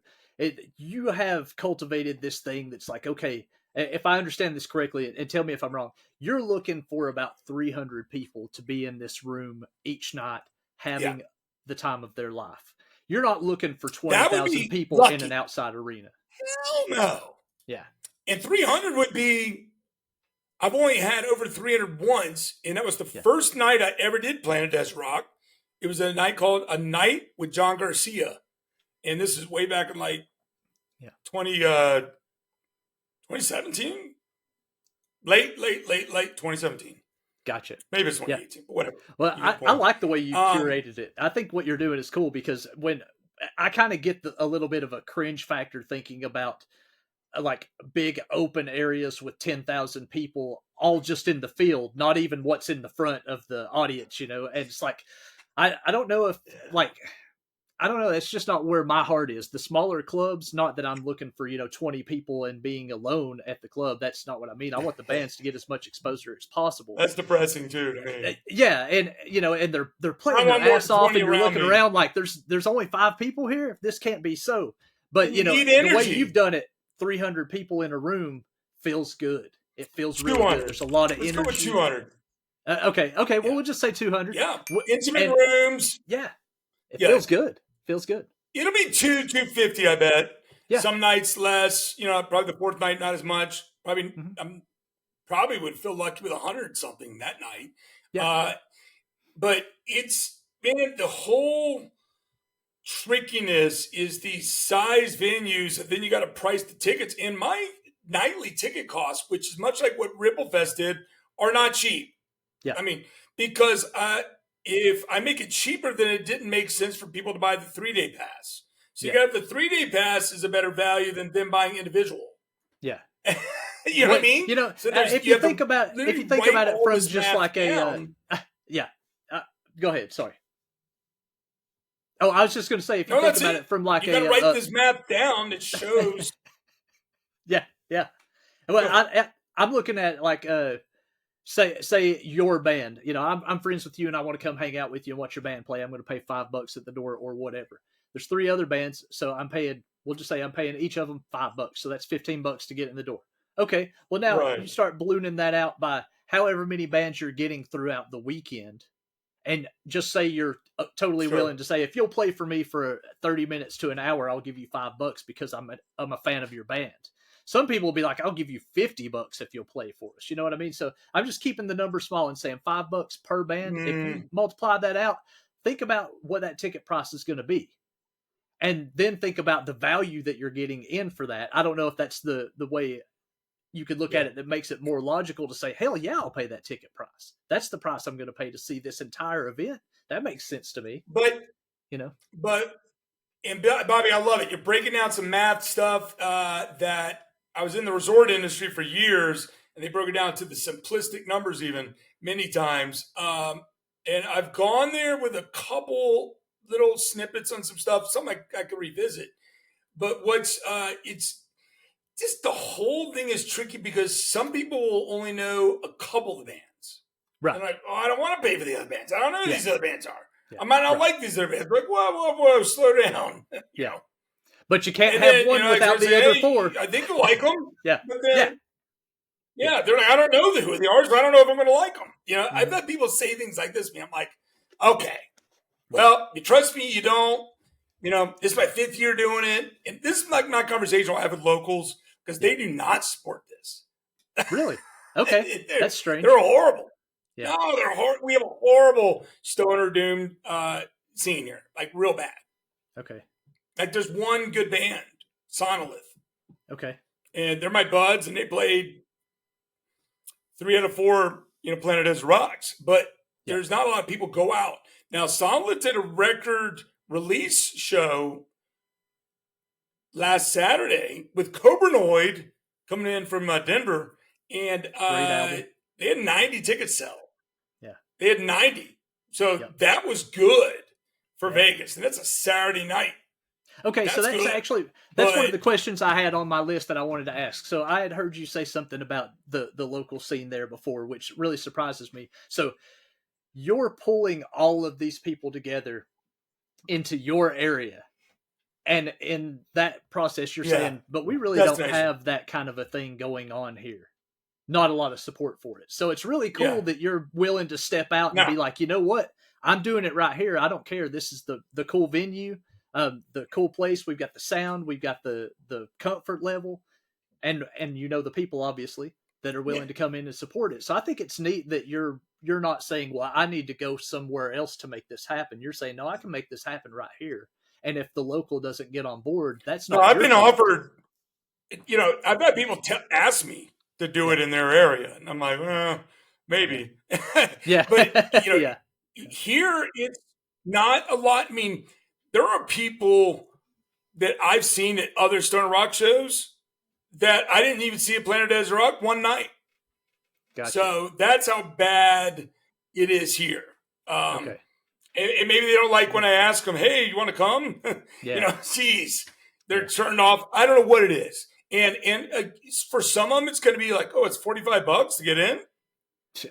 You have cultivated this thing that's like, okay, if I understand this correctly, and tell me if I'm wrong, you're looking for about 300 people to be in this room each night having the time of their life. You're not looking for 20,000 people in an outside arena. Hell no. Yeah. And 300 would be, I've only had over 300 once, and that was the first night I ever did Planet Desert Rock. It was a night called A Night with John Garcia. And this is way back in 2017? Late 2017. Gotcha. Maybe it's 2018, but whatever. Well, I like the way you curated it. I think what you're doing is cool because when I kind of get a little bit of a cringe factor thinking about like big open areas with 10,000 people all just in the field, not even what's in the front of the audience, and it's like, I don't know if I don't know. It's just not where my heart is. The smaller clubs, not that I'm looking for, 20 people and being alone at the club. That's not what I mean. I want the bands to get as much exposure as possible. That's depressing too to me. Yeah. And, and they're playing their ass off and you're looking around like there's only 5 people here. This can't be so. But, the way you've done it, 300 people in a room feels good. It feels really good. There's a lot of energy. Let's go with 200. Okay. Well, we'll just say 200. Yeah. Intimate rooms. Yeah. It feels good. Feels good. It'll be 250, I bet. Yeah. Some nights less. Probably the fourth night not as much. Probably probably would feel lucky with 100 something that night. Yeah. But it's been the whole trickiness is the size venues, and then you got to price the tickets. And my nightly ticket costs, which is much like what Ripple Fest did, are not cheap. Yeah. Because if I make it cheaper, then it didn't make sense for people to buy the 3-day pass. So you got the 3-day pass is a better value than them buying individual. Yeah. You know what I mean? So if you think about it from just like a yeah, go ahead. Sorry. Oh, I was just going to say, if you think about it from like you got to write this map down that shows. Yeah. Well, I'm looking at like say your band. I'm friends with you, and I want to come hang out with you and watch your band play. I'm going to pay $5 at the door or whatever. There's 3 other bands, so I'm paying. We'll just say I'm paying each of them $5, so that's $15 to get in the door. Okay, well now you start ballooning that out by however many bands you're getting throughout the weekend. And just say you're totally willing to say, if you'll play for me for 30 minutes to an hour, I'll give you $5 because I'm a fan of your band. Some people will be like, I'll give you $50 if you'll play for us. You know what I mean? So I'm just keeping the number small and saying $5 per band. If you multiply that out, think about what that ticket price is going to be. And then think about the value that you're getting in for that. I don't know if that's the way you could look at it that makes it more logical to say, hell yeah, I'll pay that ticket price. That's the price I'm going to pay to see this entire event. That makes sense to me. But and Bobby, I love it. You're breaking down some math stuff that I was in the resort industry for years, and they broke it down to the simplistic numbers even many times. And I've gone there with a couple little snippets on some stuff, something I could revisit. But it's just the whole thing is tricky because some people will only know a couple of bands. Right. And like, I don't want to pay for the other bands. I don't know who these other bands are. Yeah. I might not like these other bands. Like, whoa, slow down. You know? But you can't have one without the other 4. I think you'll like them. Yeah. But then, they're like, I don't know who they are, so I don't know if I'm going to like them. I've had people say things like this to me. I'm like, okay, well, you trust me, you don't. This is my 5th year doing it. And this is like my conversation I have with locals because they do not support this. Really? Okay. That's strange. They're horrible. Yeah. No, they're horrible. We have a horrible stoner doom scene here, like real bad. Okay. Like there's one good band, Sonolith. Okay. And they're my buds, and they played 3 out of 4, Planet Desert Rocks. But there's not a lot of people go out. Now, Sonolith did a record release show last Saturday with Cobranoid coming in from Denver, and they had 90 tickets sell. Yeah, they had 90, so that was good for Vegas, and that's a Saturday night. Okay, so that's one of the questions I had on my list that I wanted to ask. So I had heard you say something about the local scene there before, which really surprises me. So you're pulling all of these people together into your area. And in that process, you're saying, but we really don't have that kind of a thing going on here. Not a lot of support for it. So it's really cool that you're willing to step out and be like, you know what? I'm doing it right here. I don't care. This is the cool venue, the cool place. We've got the sound. We've got the comfort level. And the people, obviously, that are willing to come in and support it. So I think it's neat that you're not saying, well, I need to go somewhere else to make this happen. You're saying, no, I can make this happen right here. And if the local doesn't get on board, that's not. No, I've been offered. I've had people ask me to do it in their area, and I'm like, well, maybe. Yeah, but here it's not a lot. I mean, there are people that I've seen at other Stoner Rock shows that I didn't even see at Planet Desert Rock one night. Gotcha. So that's how bad it is here. Okay. And maybe they don't like when I ask them, hey, you want to come? Geez, they're turned off. I don't know what it is. And for some of them, it's going to be like, oh, it's $45 to get in.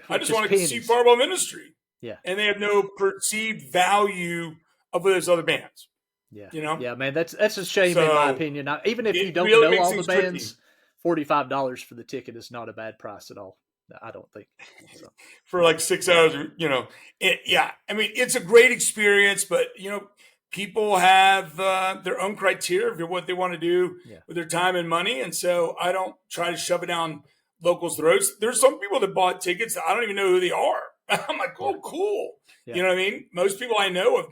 I just want to see Fireball Ministry. Yeah. And they have no perceived value of those other bands. Yeah. Yeah, man, that's a shame in my opinion. Now, even if you don't know all the bands, $45 for the ticket is not a bad price at all. I don't think so. For like 6 hours, I mean, it's a great experience, but people have their own criteria for what they want to do with their time and money. And so I don't try to shove it down locals' throats. There's some people that bought tickets that I don't even know who they are. I'm like, oh, cool. Yeah. You know what I mean? Most people I know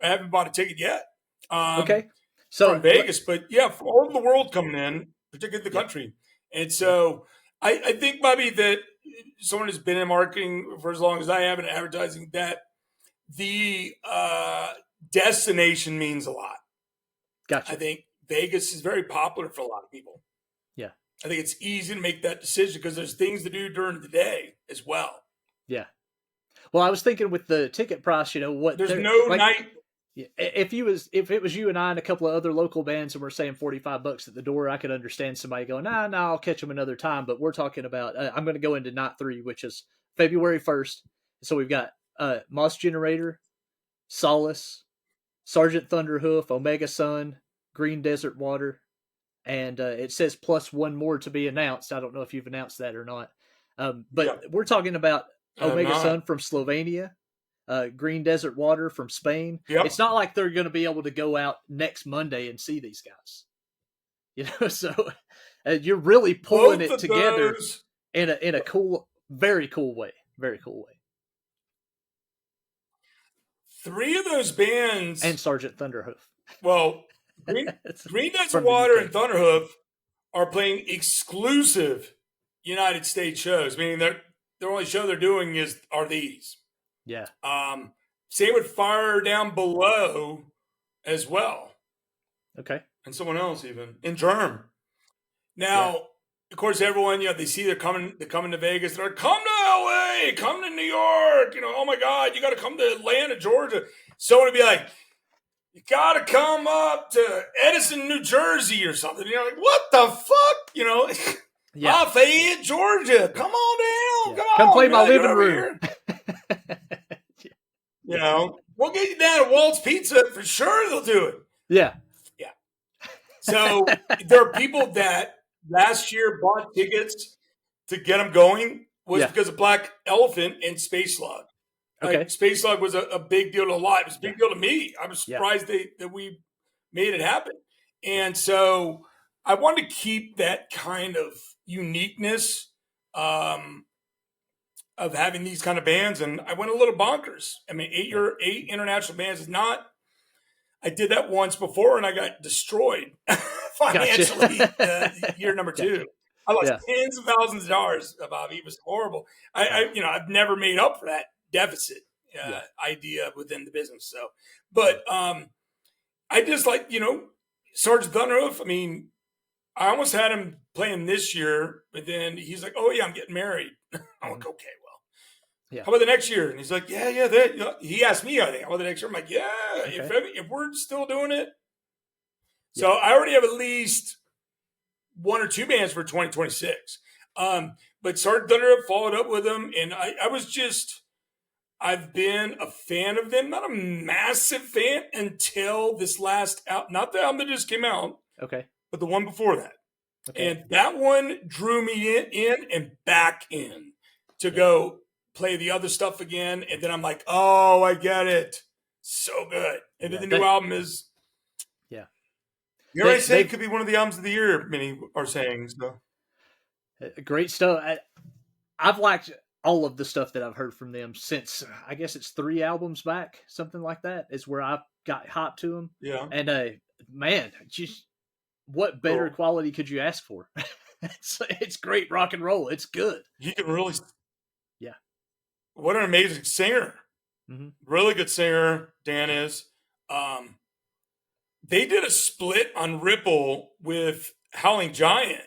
haven't bought a ticket yet. Okay. So from Vegas, but from all over the world coming in, particularly the country. And so I think, Bobby, that someone who's been in marketing for as long as I have in advertising, that the destination means a lot. Gotcha. I think Vegas is very popular for a lot of people. Yeah. I think it's easy to make that decision because there's things to do during the day as well. Yeah. Well, I was thinking with the ticket price, what there's no like, night. If it was you and I and a couple of other local bands and we're saying $45 at the door, I could understand somebody going, nah, I'll catch them another time. But we're talking about, I'm going to go into night 3, which is February 1st. So we've got Moss Generator, Solace, Sergeant Thunderhoof, Omega Sun, Green Desert Water, and it says plus one more to be announced. I don't know if you've announced that or not. But we're talking about Omega Sun from Slovenia, Green Desert Water from Spain. Yep. It's not like they're going to be able to go out next Monday and see these guys. So you're really pulling it together in a cool, very cool way. Very cool way. 3 of those bands and Sergeant Thunderhoof. Well, Green Desert Water and Thunderhoof are playing exclusive United States shows, meaning the only show they're doing are these. Yeah. Same with Fire Down Below as well. Okay. And someone else even in Germ. Now, of course, everyone, they see they're coming to Vegas. They're like, come to LA, come to New York. Oh my God, you got to come to Atlanta, Georgia. Someone would be like, you got to come up to Edison, New Jersey or something. You're like, what the fuck? Lafayette, Georgia. Come on down. Come play my living room. We'll get you down to Walt's Pizza for sure. They'll do it. Yeah. Yeah. So there are people that last year bought tickets to get them going because of Black Elephant and Space Slug. Okay. Space Slug was a big deal to a lot. It was a big deal to me. I was surprised that we made it happen. And so I wanted to keep that kind of uniqueness of having these kind of bands. And I went a little bonkers. I mean, 8 international bands is not – I did that once before and I got destroyed financially year number 2. I lost tens of thousands of dollars, Bobby. It was horrible. I've never made up for that deficit idea within the business. So, but I just like, Sergeant Thunderhoof. I mean, I almost had him playing this year, but then he's like, oh yeah, I'm getting married. I'm like, okay, well, how about the next year? And he's like, yeah. He asked me, I think, how about the next year? I'm like, if we're still doing it. So I already have at least 1 or 2 bands for 2026. But Sergeant Thunderhoof followed up with them, and I've been a fan of them, not a massive fan until this last out, not the album that just came out, but the one before that. Okay. And that one drew me in and back in to go play the other stuff again. And then I'm like, oh, I get it. So good. And then the new album is, you already say it could be one of the albums of the year, many are saying. So great stuff. I've liked all of the stuff that I've heard from them since, I guess it's 3 albums back, something like that, is where I got hot to them. Yeah. And man, just what better quality could you ask for? It's great rock and roll. It's good. You can really, yeah. What an amazing singer! Mm-hmm. Really good singer, Dan is. They did a split on Ripple with Howling Giant,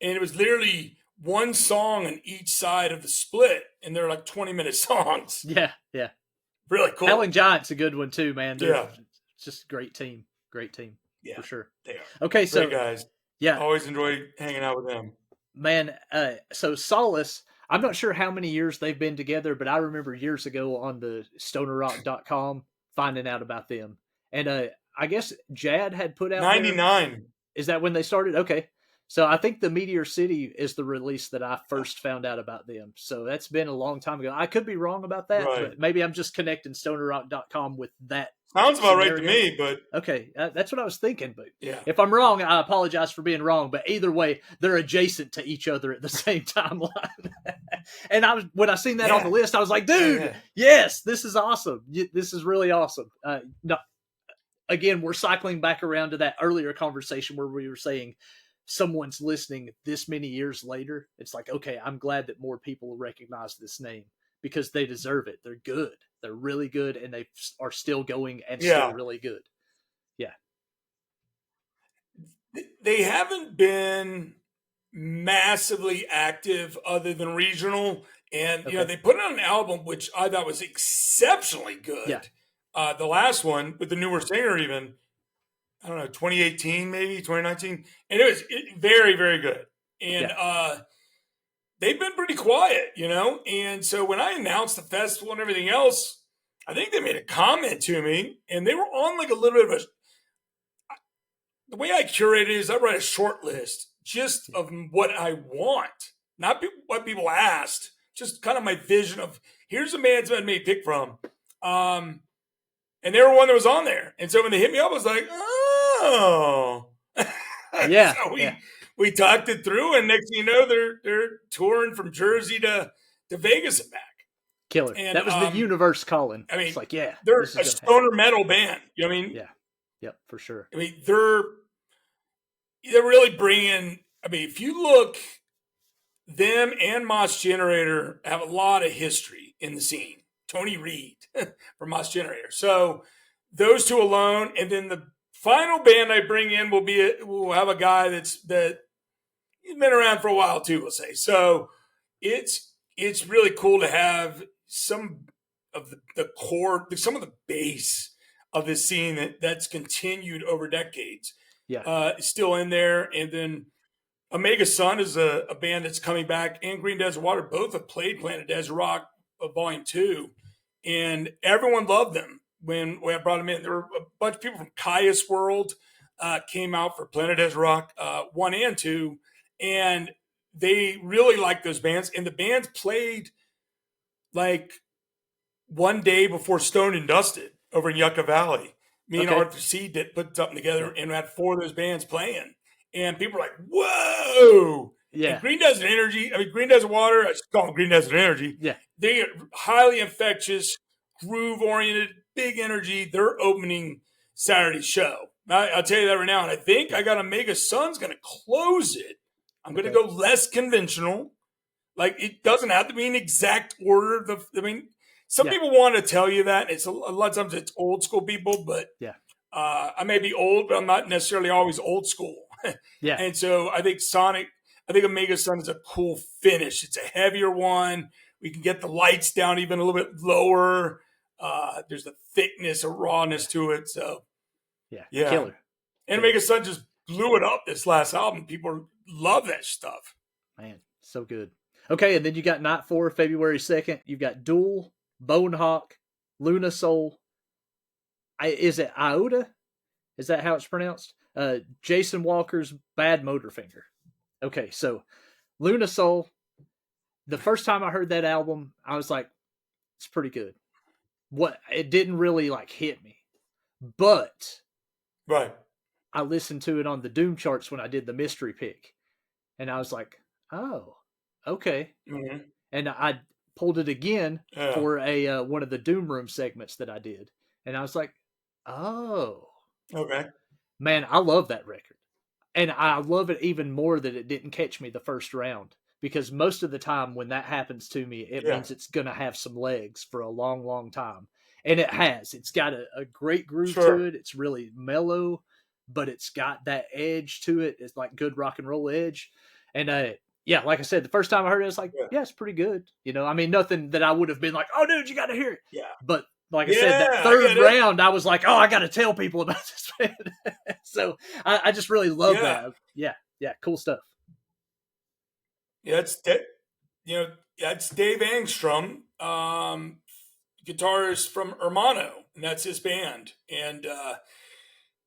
and it was literally one song on each side of the split, and they're like 20-minute songs. Yeah. Really cool. Howling Giant's a good one too, man. It's just a great team. For sure. They are. Okay, so great guys. Yeah. Always enjoy hanging out with them. Man, so Solace, I'm not sure how many years they've been together, but I remember years ago on the stonerrock.com finding out about them. And I guess Jad had put out 99. Is that when they started? Okay. So I think the Meteor City is the release that I first found out about them. So that's been a long time ago. I could be wrong about that, but maybe I'm just connecting stonerrock.com with that. Sounds about right to me, but okay, that's what I was thinking. But if I'm wrong, I apologize for being wrong. But either way, they're adjacent to each other at the same timeline. And when I seen that on the list, I was like, dude, yes, this is awesome. This is really awesome. No, again, we're cycling back around to that earlier conversation where we were saying someone's listening this many years later. It's like, okay, I'm glad that more people recognize this name because they deserve it. They're good. They're really good, and they are still going and still really good. Yeah. They haven't been massively active other than regional. And, Okay. they put on an album, which I thought was exceptionally good. Yeah. The last one with the newer singer, even, I don't know, 2018, maybe 2019. And it was very, very good. And they've been pretty quiet, And so when I announced the festival and everything else, I think they made a comment to me, and they were on like a little bit of a. The way I curate it is I write a short list just of what I want, not what people asked, just kind of my vision of here's a man's been made pick from. And they were one that was on there. And so when they hit me up, I was like, oh. Yeah. So we talked it through, and next thing you know, they're touring from Jersey to Vegas and back. Killer. And that was the universe calling. I mean, it's like, yeah. They're a stoner metal band. You know what I mean? Yeah. Yep, for sure. I mean, they're really bringing, if you look, them and Moss Generator have a lot of history in the scene. Tony Reed from Moss Generator. So those two alone, and then the final band I bring in will have a guy that he's been around for a while too, we'll say. So it's really cool to have some of the core, some of the base of this scene that's continued over decades. Yeah. Still in there. And then Omega Sun is a band that's coming back, and Green Desert Water both have played Planet Desert Rock Volume 2, and everyone loved them when I brought them in. There were a bunch of people from Caius World came out for Planet Desert Rock 1 and 2, and they really liked those bands. And the bands played like one day before Stoned and Dusted over in Yucca Valley. Me and Arthur C. put something together and had 4 of those bands playing. And people were like, whoa. Yeah. And Green Desert Energy, Green Desert Water, I just call them Green Desert Energy. Yeah. They are highly infectious, groove-oriented, big energy. They're opening Saturday's show. I'll tell you that right now. And I think I got Omega Sun's going to close it. I'm going to go less conventional. Like, it doesn't have to be in exact order. Some people want to tell you that. It's a lot of times it's old school people, but I may be old, but I'm not necessarily always old school. Yeah. And so I think Omega Sun is a cool finish. It's a heavier one. We can get the lights down even a little bit lower. There's a thickness, a rawness to it. So yeah. Killer. And Omega Sun just blew it up this last album. People love that stuff. Man, so good. Okay, and then you got Night 4, February 2nd. You've got Duel, Bonehawk, Luna Soul. Is it Iota? Is that how it's pronounced? Jason Walker's Bad Motorfinger. Okay, so Luna Soul. The first time I heard that album, I was like, it's pretty good. It didn't really like hit me. But I listened to it on the Doom charts when I did the mystery pick. And I was like, oh, okay. Mm-hmm. And I pulled it again for a one of the Doom Room segments that I did. And I was like, oh. Okay. Man, I love that record. And I love it even more that it didn't catch me the first round. Because most of the time when that happens to me, it means it's going to have some legs for a long, long time. And it has. It's got a great groove to it. It's really mellow, but it's got that edge to it. It's like good rock and roll edge. And like I said, the first time I heard it, I was like, yeah, it's pretty good. Nothing that I would have been like, oh, dude, you got to hear it. Yeah. But like I said, that third round, I was like, oh, I got to tell people about this band. So I just really love that. Yeah. Cool stuff. Yeah, it's Dave Angstrom, guitarist from Hermano, and that's his band. And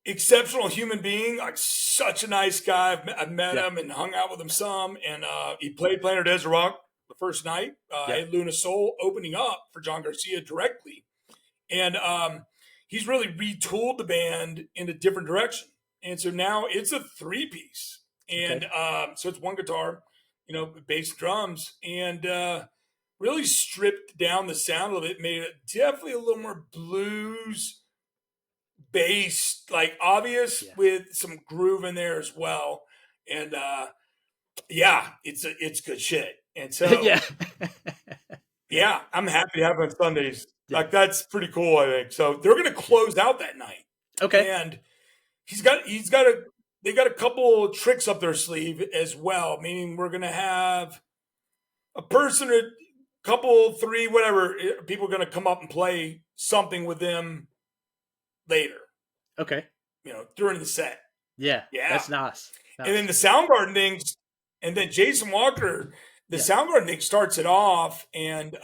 exceptional human being, like such a nice guy. I've met him and hung out with him some. And he played Planet Desert Rock the first night. Had Luna Soul opening up for John Garcia directly. And he's really retooled the band in a different direction. And so now it's a 3-piece. And so it's one guitar, bass, drums, and really stripped down the sound of it, made it definitely a little more blues based, like obvious with some groove in there as well. And it's good shit. And so I'm happy to have it on Sundays. Yeah. Like that's pretty cool, I think. So they're gonna close out that night. Okay. And they got a couple tricks up their sleeve as well. Meaning we're gonna have a person, a couple, three, whatever people are gonna come up and play something with them later. Okay. During the set. Yeah. That's nice. And then the Soundgarden things, and then Jason Walker, the Soundgarden thing starts it off, and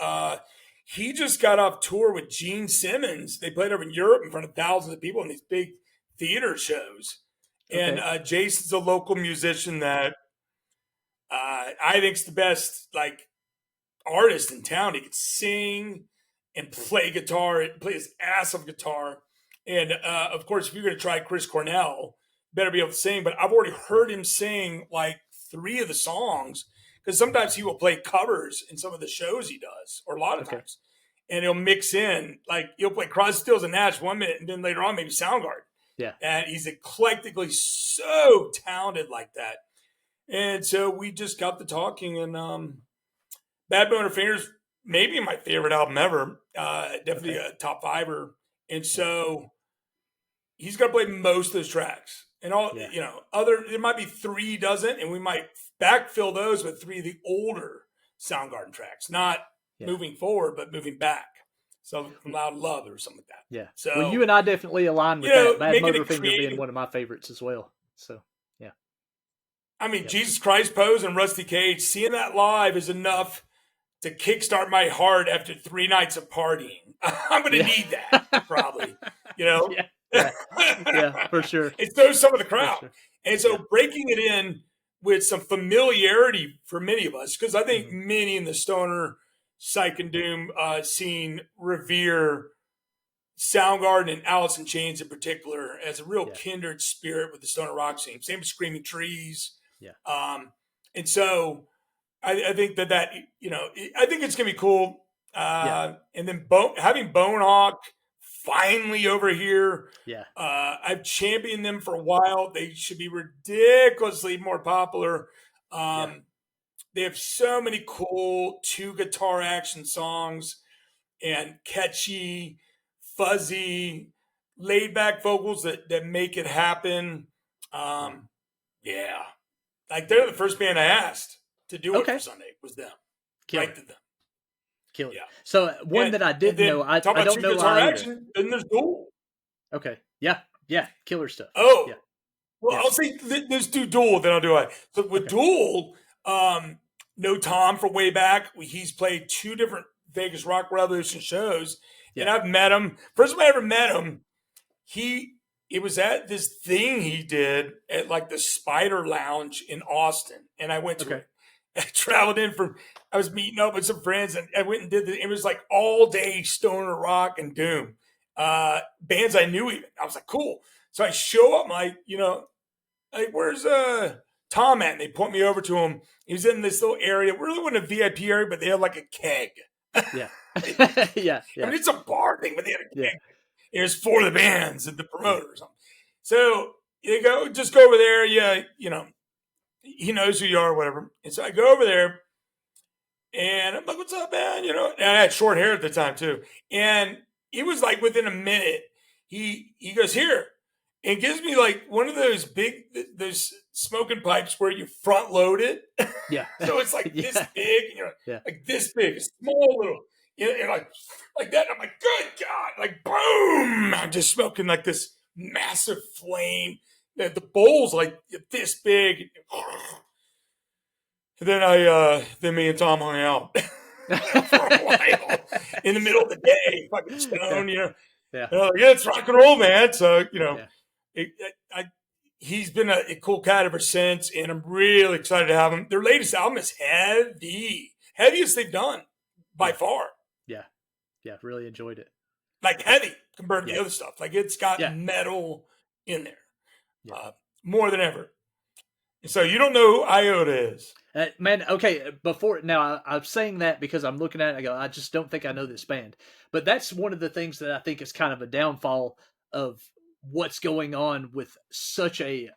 he just got off tour with Gene Simmons. They played over in Europe in front of thousands of people in these big theater shows. Okay. And Jason's a local musician that I think's the best artist in town. He could sing and play guitar, play his ass off guitar. And of course, if you're going to try Chris Cornell, better be able to sing. But I've already heard him sing 3 of the songs, because sometimes he will play covers in some of the shows he does, or a lot of times. And he'll mix in, he'll play Crosby, Stills, and Nash 1 minute, and then later on maybe Soundgarden. Yeah. And he's eclectically so talented like that. And so we just got to talking, and Bad Bone Fingers, maybe my favorite album ever. Definitely a top 5er. And so he's got to play most of those tracks. And there might be 3 he doesn't, and we might backfill those with 3 of the older Soundgarden tracks, not moving forward, but moving back. So from Loud Love or something like that. Yeah. So, well, you and I definitely align with that. Bad Motorfinger being one of my favorites as well. So, yeah. I mean, Jesus Christ Pose and Rusty Cage, seeing that live is enough to kickstart my heart after 3 nights of partying. I'm going to need that, probably. Yeah, for sure. It throws some of the crowd. Sure. And so breaking it in with some familiarity for many of us, because I think many in the stoner psych and doom scene revere Soundgarden and Alice in Chains in particular as a real kindred spirit with the stoner rock scene. Same with Screaming Trees. Yeah. And so I think that I think it's going to be cool. And then having Bonehawk finally over here. Yeah. I've championed them for a while. They should be ridiculously more popular. They have so many cool 2-guitar action songs and catchy, fuzzy, laid-back vocals that make it happen. Yeah. They're the first band I asked to do it for Sunday. Was them. Right to them. Kill it. Yeah. So one that I didn't know, I don't know guitar action, then there's Duel. Okay. Yeah. Killer stuff. Oh. Yeah. Well, I'll say let's do Duel, then I'll do it. So with Duel, know Tom from way back. He's played 2 different Vegas Rock Revolution shows, and I've met him. First time I ever met him, it was at this thing he did at the Spider Lounge in Austin, and I went to it. I traveled in I was meeting up with some friends, and I went and did it was all day stoner rock and doom. Bands I knew even. I was like, cool. So I show up, where's Tom at? And they point me over to him. He was in this little area. Really wasn't a VIP area, but they had a keg. Yeah. Yeah. I mean, it's a bar thing, but they had a keg. It was for the bands and the promoter or something. So you just go over there. Yeah, he knows who you are or whatever. And so I go over there, and I'm like, what's up, man? And I had short hair at the time too. And it was within a minute, he goes, here, and gives me one of those those smoking pipes where you front load it. Yeah. So it's this big, this big, a small little, and like that. I'm like, good God, boom! I'm just smoking this massive flame. The bowl's this big. And then me and Tom hung out for a while in the middle of the day, fucking stone, Yeah. It's rock and roll, man. So, he's been a cool cat ever since, and I'm really excited to have him. Their latest album is heaviest they've done by far. Yeah, really enjoyed it. Heavy compared to the other stuff. It's got metal in there, more than ever. So you don't know who Iota is. Man, okay, I'm saying that because I'm looking at it and I go, I just don't think I know this band. But that's one of the things that I think is kind of a downfall of what's going on with such a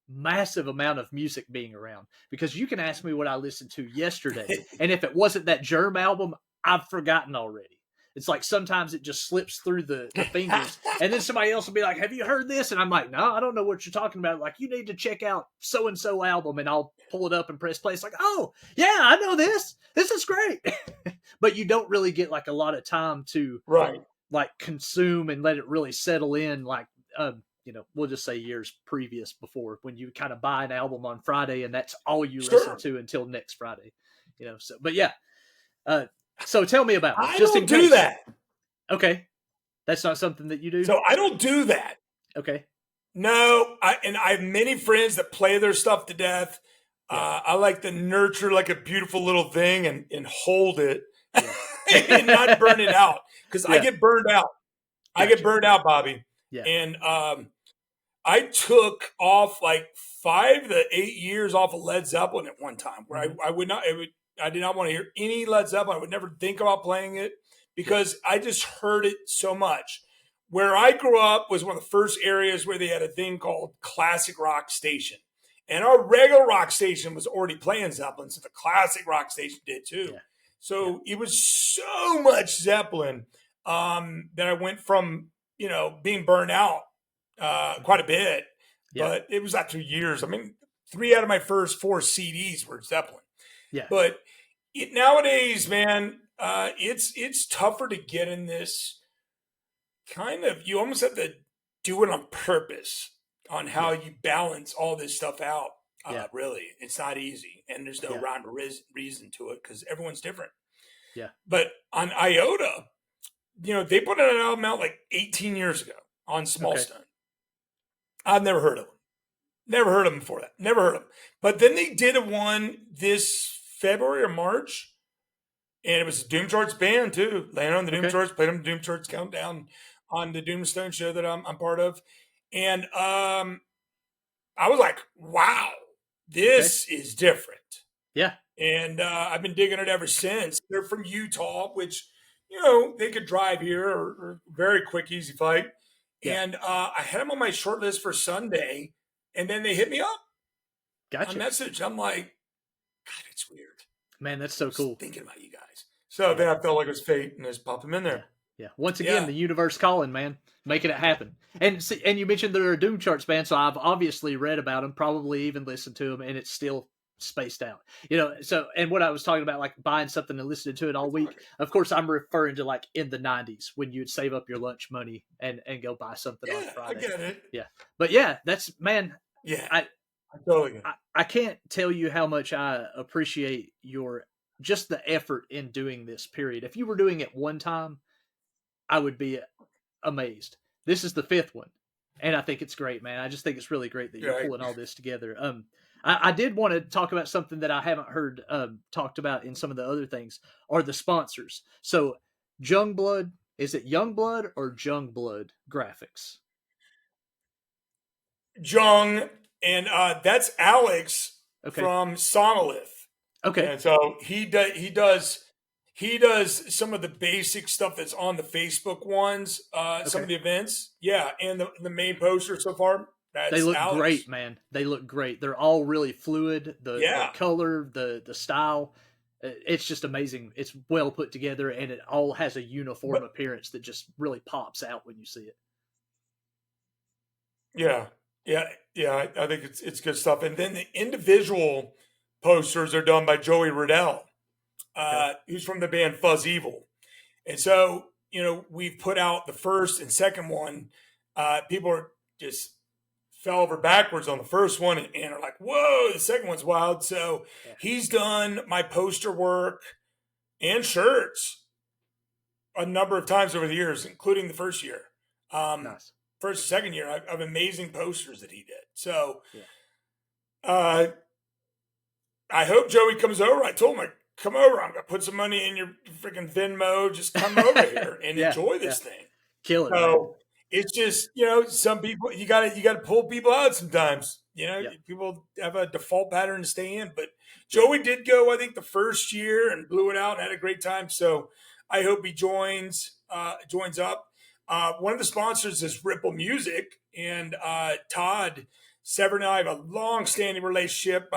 massive amount of music being around. Because you can ask me what I listened to yesterday, and if it wasn't that Germ album, I've forgotten already. It's like sometimes it just slips through the fingers, and then somebody else will be like, "Have you heard this?" And I'm like, "No, I don't know what you're talking about." Like, you need to check out so and so album, and I'll pull it up and press play. It's like, "Oh yeah, I know this. This is great," but you don't really get like a lot of time to like consume and let it really settle in. Like, we'll just say years previous before, when you kind of buy an album on Friday and that's all you listen to until next Friday. So but yeah. So tell me about it. I don't do that. Okay. That's not something that you do? So I don't do that. Okay. No, I have many friends that play their stuff to death. Yeah. I like to nurture like a beautiful little thing and hold it and not burn it out, because I get burned out. Gotcha. I get burned out, Bobby. Yeah. And I took off like 5 to 8 years off of Led Zeppelin at one time, where I did not want to hear any Led Zeppelin. I would never think about playing it because I just heard it so much. Where I grew up was one of the first areas where they had a thing called classic rock station. And our regular rock station was already playing Zeppelin, so the classic rock station did too. Yeah. So it was so much Zeppelin that I went from, being burned out quite a bit. Yeah. But it was after years. I mean, 3 out of my first 4 CDs were Zeppelin. Yeah. But nowadays, man, it's tougher to get in this kind of, you almost have to do it on purpose on how you balance all this stuff out. Really, it's not easy, and there's no rhyme or reason to it because everyone's different. Yeah. But on Iota, they put an album out like 18 years ago on Small Stone. I've never heard of them. Never heard of them before that. Never heard of them. But then they did one this February or March, and it was a Doom Charts band too. Landed on the Doom Charts, played on the Doom Charts Countdown on the Doomstone show that I'm part of. And I was like, wow, this is different. Yeah. And I've been digging it ever since. They're from Utah, which, they could drive here or very quick, easy flight. Yeah. And I had them on my short list for Sunday, and then they hit me up. Gotcha. A message. I'm like, God, it's weird. Man, that's so cool. Thinking about you guys. So then I felt like it was fate, and just popped them in there. Yeah. Once again, the universe calling, man, making it happen. And you mentioned they're a Doom Charts band, so I've obviously read about them, probably even listened to them, and it's still spaced out. So, and what I was talking about, like buying something and listening to it all week, of course, I'm referring to like in the 90s when you'd save up your lunch money and go buy something on Friday. I get it. Yeah. But yeah, that's, man. Yeah. I can't tell you how much I appreciate just the effort in doing this, period. If you were doing it one time, I would be amazed. This is the 5th one, and I think it's great, man. I just think it's really great that you're pulling all this together. I did want to talk about something that I haven't heard talked about in some of the other things, are the sponsors. So, Youngblood, is it Youngblood or Jungblood Graphics? Jung, and that's Alex from Sonolith. Okay, and so he does some of the basic stuff that's on the Facebook ones, some of the events. Yeah, and the main poster so far. They look great, man. They look great. They're all really fluid. The color, the style. It's just amazing. It's well put together, and it all has a uniform appearance that just really pops out when you see it. Yeah. I think it's good stuff. And then the individual posters are done by Joey Riddell, who's from the band Fuzz Evil. And so, we've put out the first and second one. People are just fell over backwards on the first one and are like, whoa, the second one's wild. So he's done my poster work and shirts a number of times over the years, including the first year. Nice. First, second year of amazing posters that he did. So I hope Joey comes over. I told him, come over. I'm going to put some money in your freaking Venmo. Just come over here and enjoy this thing. Kill it. So, man. It's just, some people, you gotta pull people out sometimes. People have a default pattern to stay in. But Joey did go, I think, the first year and blew it out and had a great time. So I hope he joins up. One of the sponsors is Ripple Music, and Todd Severn and I have a long-standing relationship,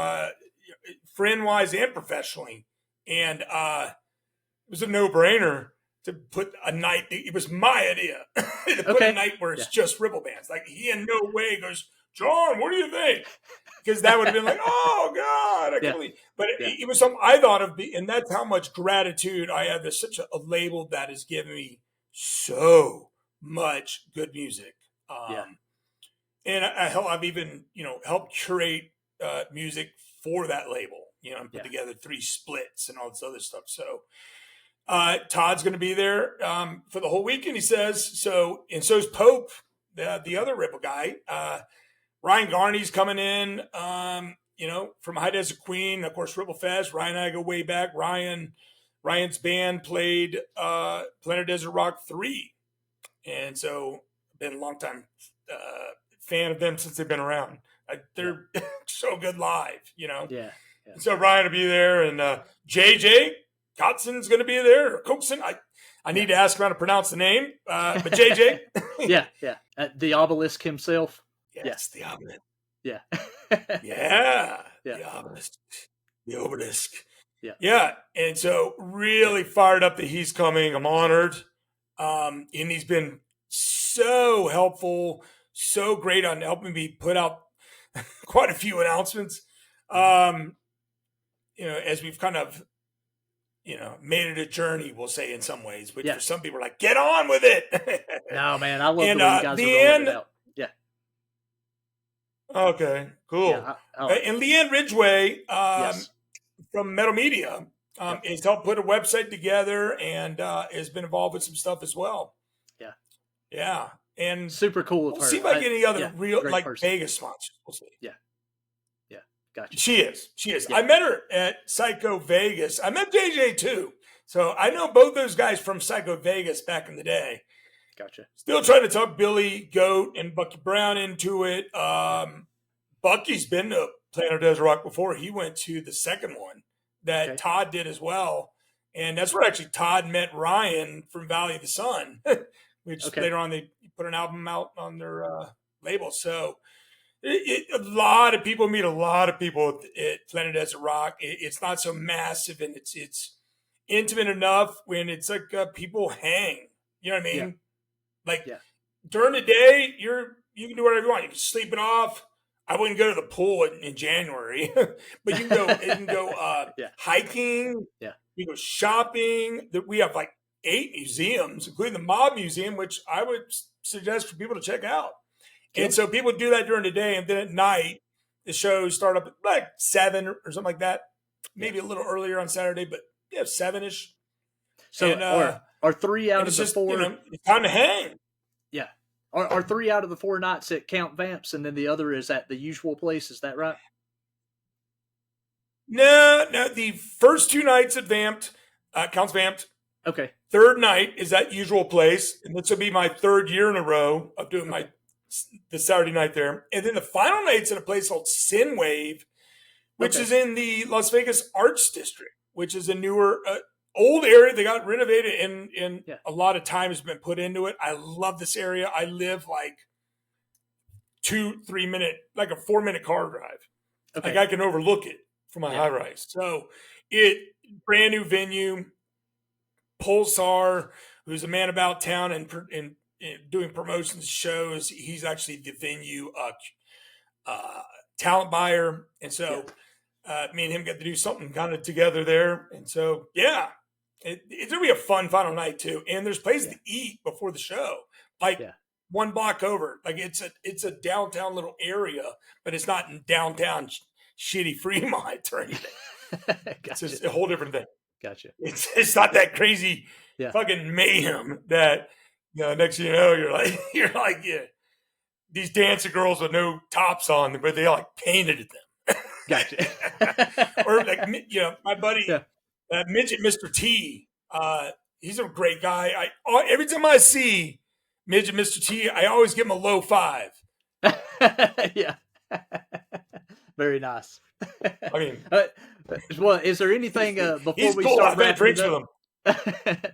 friend-wise and professionally. And it was a no-brainer to put a night. It was my idea to put a night where it's just Ripple bands. Like he in no way goes, John, what do you think? Because that would have been like, oh God, I can't believe. But it was something I thought of, and that's how much gratitude I have. There's such a label that has given me so much good music. And I've even helped curate music for that label. And put together 3 splits and all this other stuff. So Todd's going to be there for the whole weekend, he says. So, and so's Pope, the other Ripple guy. Ryan Garney's coming in, from High Desert Queen, of course, Ripple Fest. Ryan and I go way back. Ryan's band played Planet Desert Rock 3. And so been a long time fan of them since they've been around. They're so good live, Yeah. So Ryan will be there, and JJ Kotzon's going to be there. Or Coxon. I need to ask him how to pronounce the name, but JJ. Yeah. The obelisk himself. Yes, the obelisk. Yeah. The obelisk. The obelisk. Yeah. And so really fired up that he's coming. I'm honored. And he's been so helpful, so great on helping me put out quite a few announcements. As we've kind of, made it a journey, we'll say in some ways, but for some people are like, get on with it. No, man, I love the way you guys are rolling it out. Yeah. Okay, cool. Yeah, and Leanne Ridgway from Metal Media has helped put a website together and has been involved with some stuff as well. Yeah. And super cool of her. We'll see if I get any other real person. Vegas sponsors. We'll see. Yeah. Gotcha. She is. Yeah. I met her at Psycho Vegas. I met JJ too. So I know both those guys from Psycho Vegas back in the day. Gotcha. Still trying to talk Billy Goat and Bucky Brown into it. Bucky's been to Planet Desert Rock before. He went to the second one that Todd did as well. And that's where actually Todd met Ryan from Valley of the Sun, which later on they put an album out on their label. So a lot of people meet a lot of people at Planet Desert Rock. It's not so massive, and it's intimate enough when it's like people hang. You know what I mean? During the day, you can do whatever you want. You can sleep it off. I wouldn't go to the pool in January, but you can go hiking. Yeah. You go shopping. We have like 8 museums, including the Mob Museum, which I would suggest for people to check out. And so people do that during the day, and then at night, the shows start up at like 7 or something like that. Maybe a little earlier on Saturday, but 7-ish. So are 3 out of the 4? It's time to hang. Yeah. Are 3 out of the 4 nights at Count Vamps, and then the other is at the usual place? Is that right? No. The first 2 nights at Vamped, Counts Vamped. Okay. Third night is that usual place, and this will be my 3rd year in a row of doing the Saturday night there. And then the final night's at a place called Synwave, which is in the Las Vegas Arts District, which is a newer, old area. They got renovated, and a lot of time has been put into it. I love this area. I live like 2-3 minute, like a 4-minute car drive. Like I can overlook it from my high rise. So brand new venue. Pulsar, who's a man about town and doing promotions shows. He's actually the venue talent buyer. And so me and him got to do something kind of together there. And so, it's going to be a fun final night too. And there's places to eat before the show, like 1 block over. Like it's a downtown little area, but it's not in downtown shitty Fremont or anything. It's just a whole different thing. Gotcha. It's not that crazy fucking mayhem that next thing you know you're like these dancer girls with no tops on, but they like painted them. Gotcha. Or like my buddy Midget Mr. T. He's a great guy. Every time I see Midget Mr. T, I always give him a low 5. Yeah. Very nice. I mean, well, is there anything before we start wrapping up?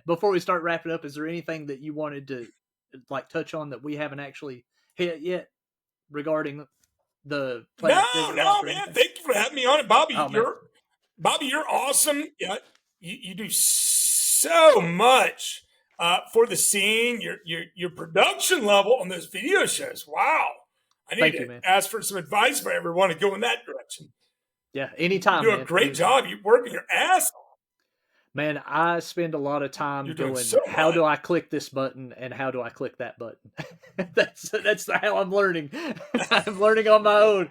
Before we start wrapping up, is there anything that you wanted to touch on that we haven't actually hit yet regarding the No, man. Thank you for having me on it, Bobby. You're awesome. Yeah, you do so much for the scene, your production level on those video shows. Wow. I need to ask for some advice for everyone to go in that direction. Yeah, anytime. You do a great job. You're working your ass off. Man, I spend a lot of time going, how do I click this button and how do I click that button? that's how I'm learning. I'm learning on my own.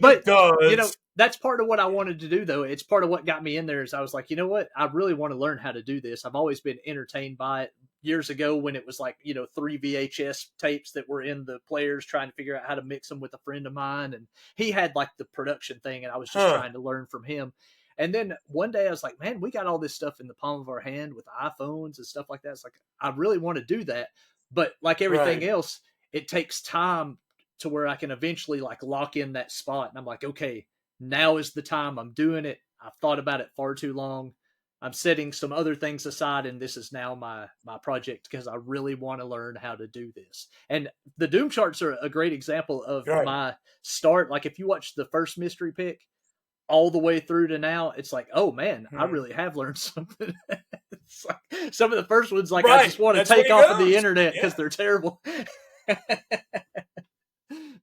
But you know, that's part of what I wanted to do, though. It's part of what got me in there. Is I was like, you know what? I really want to learn how to do this. I've always been entertained by it. Years ago, when it was like 3 VHS tapes that were in the players, trying to figure out how to mix them with a friend of mine, and he had like the production thing, and I was just trying to learn from him. And then one day I was like, man, we got all this stuff in the palm of our hand with iPhones and stuff like that. It's like, I really want to do that. But like everything else, it takes time to where I can eventually like lock in that spot. And I'm like, okay, now is the time. I'm doing it. I've thought about it far too long. I'm setting some other things aside, and this is now my project because I really want to learn how to do this. And the Doom charts are a great example of my start. Like if you watch the first mystery pick, all the way through to now, it's like, oh man, I really have learned something. It's like some of the first ones, like I just want to take off of the internet because they're terrible.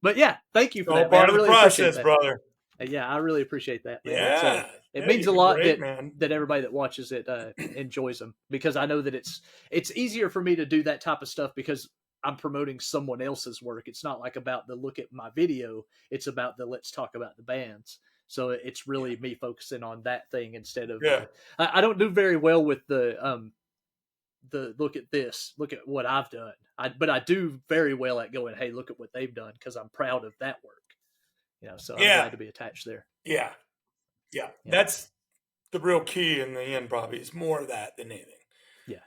But yeah, thank you for that. Part of the process, brother. Yeah, I really appreciate that, man. Yeah, it means a lot that everybody that watches it enjoys them, because I know that it's easier for me to do that type of stuff because I'm promoting someone else's work. It's not like about the look at my video. It's about the let's talk about the bands. So it's really me focusing on that thing instead of. I don't do very well with the look at this, look at what I've done. But I do very well at going, hey, look at what they've done, because I'm proud of that work. So I'm glad to be attached there. Yeah. That's the real key in the end. Probably is more of that than anything. Yeah.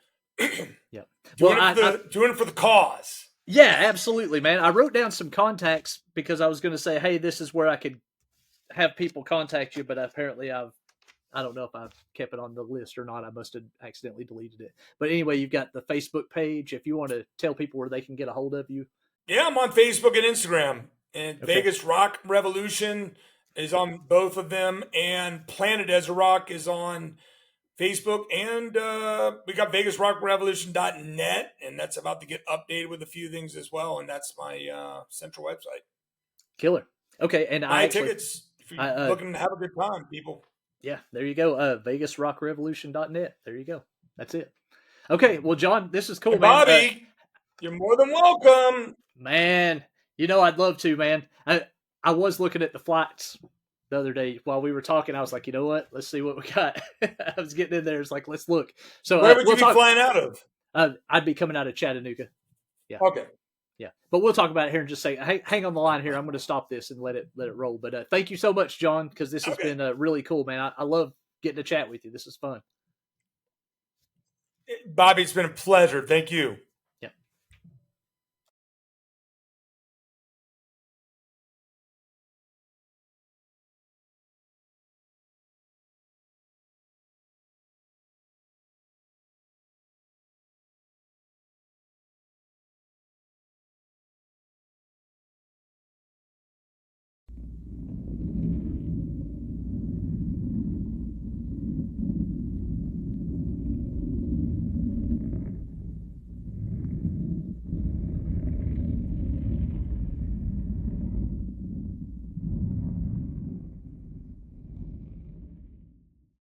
Doing it for the cause. Yeah, absolutely, man. I wrote down some contacts because I was going to say, hey, this is where I could have people contact you, but apparently I don't know if I've kept it on the list or not. I must have accidentally deleted it. But anyway, you've got the Facebook page. If you want to tell people where they can get a hold of you. Yeah, I'm on Facebook and Instagram. And Vegas Rock Revolution is on both of them. And Planet Ezra Rock is on Facebook. And we got VegasRockRevolution.net. And that's about to get updated with a few things as well. And that's my central website. Killer. Okay. And tickets. If you're looking to have a good time, people. Yeah, there you go. VegasRockRevolution.net. There you go. That's it. Okay, well, John, this is cool, man. Bobby, you're more than welcome. Man, I'd love to, man. I was looking at the flights the other day while we were talking. I was like, you know what? Let's see what we got. I was getting in there. It's like, let's look. So where would you be flying out of? I'd be coming out of Chattanooga. Yeah. Okay. Yeah, but we'll talk about it here and just say, hey, hang on the line here. I'm going to stop this and let it roll. But thank you so much, John, because this has been really cool, man. I love getting to chat with you. This is fun. Bobby, it's been a pleasure. Thank you.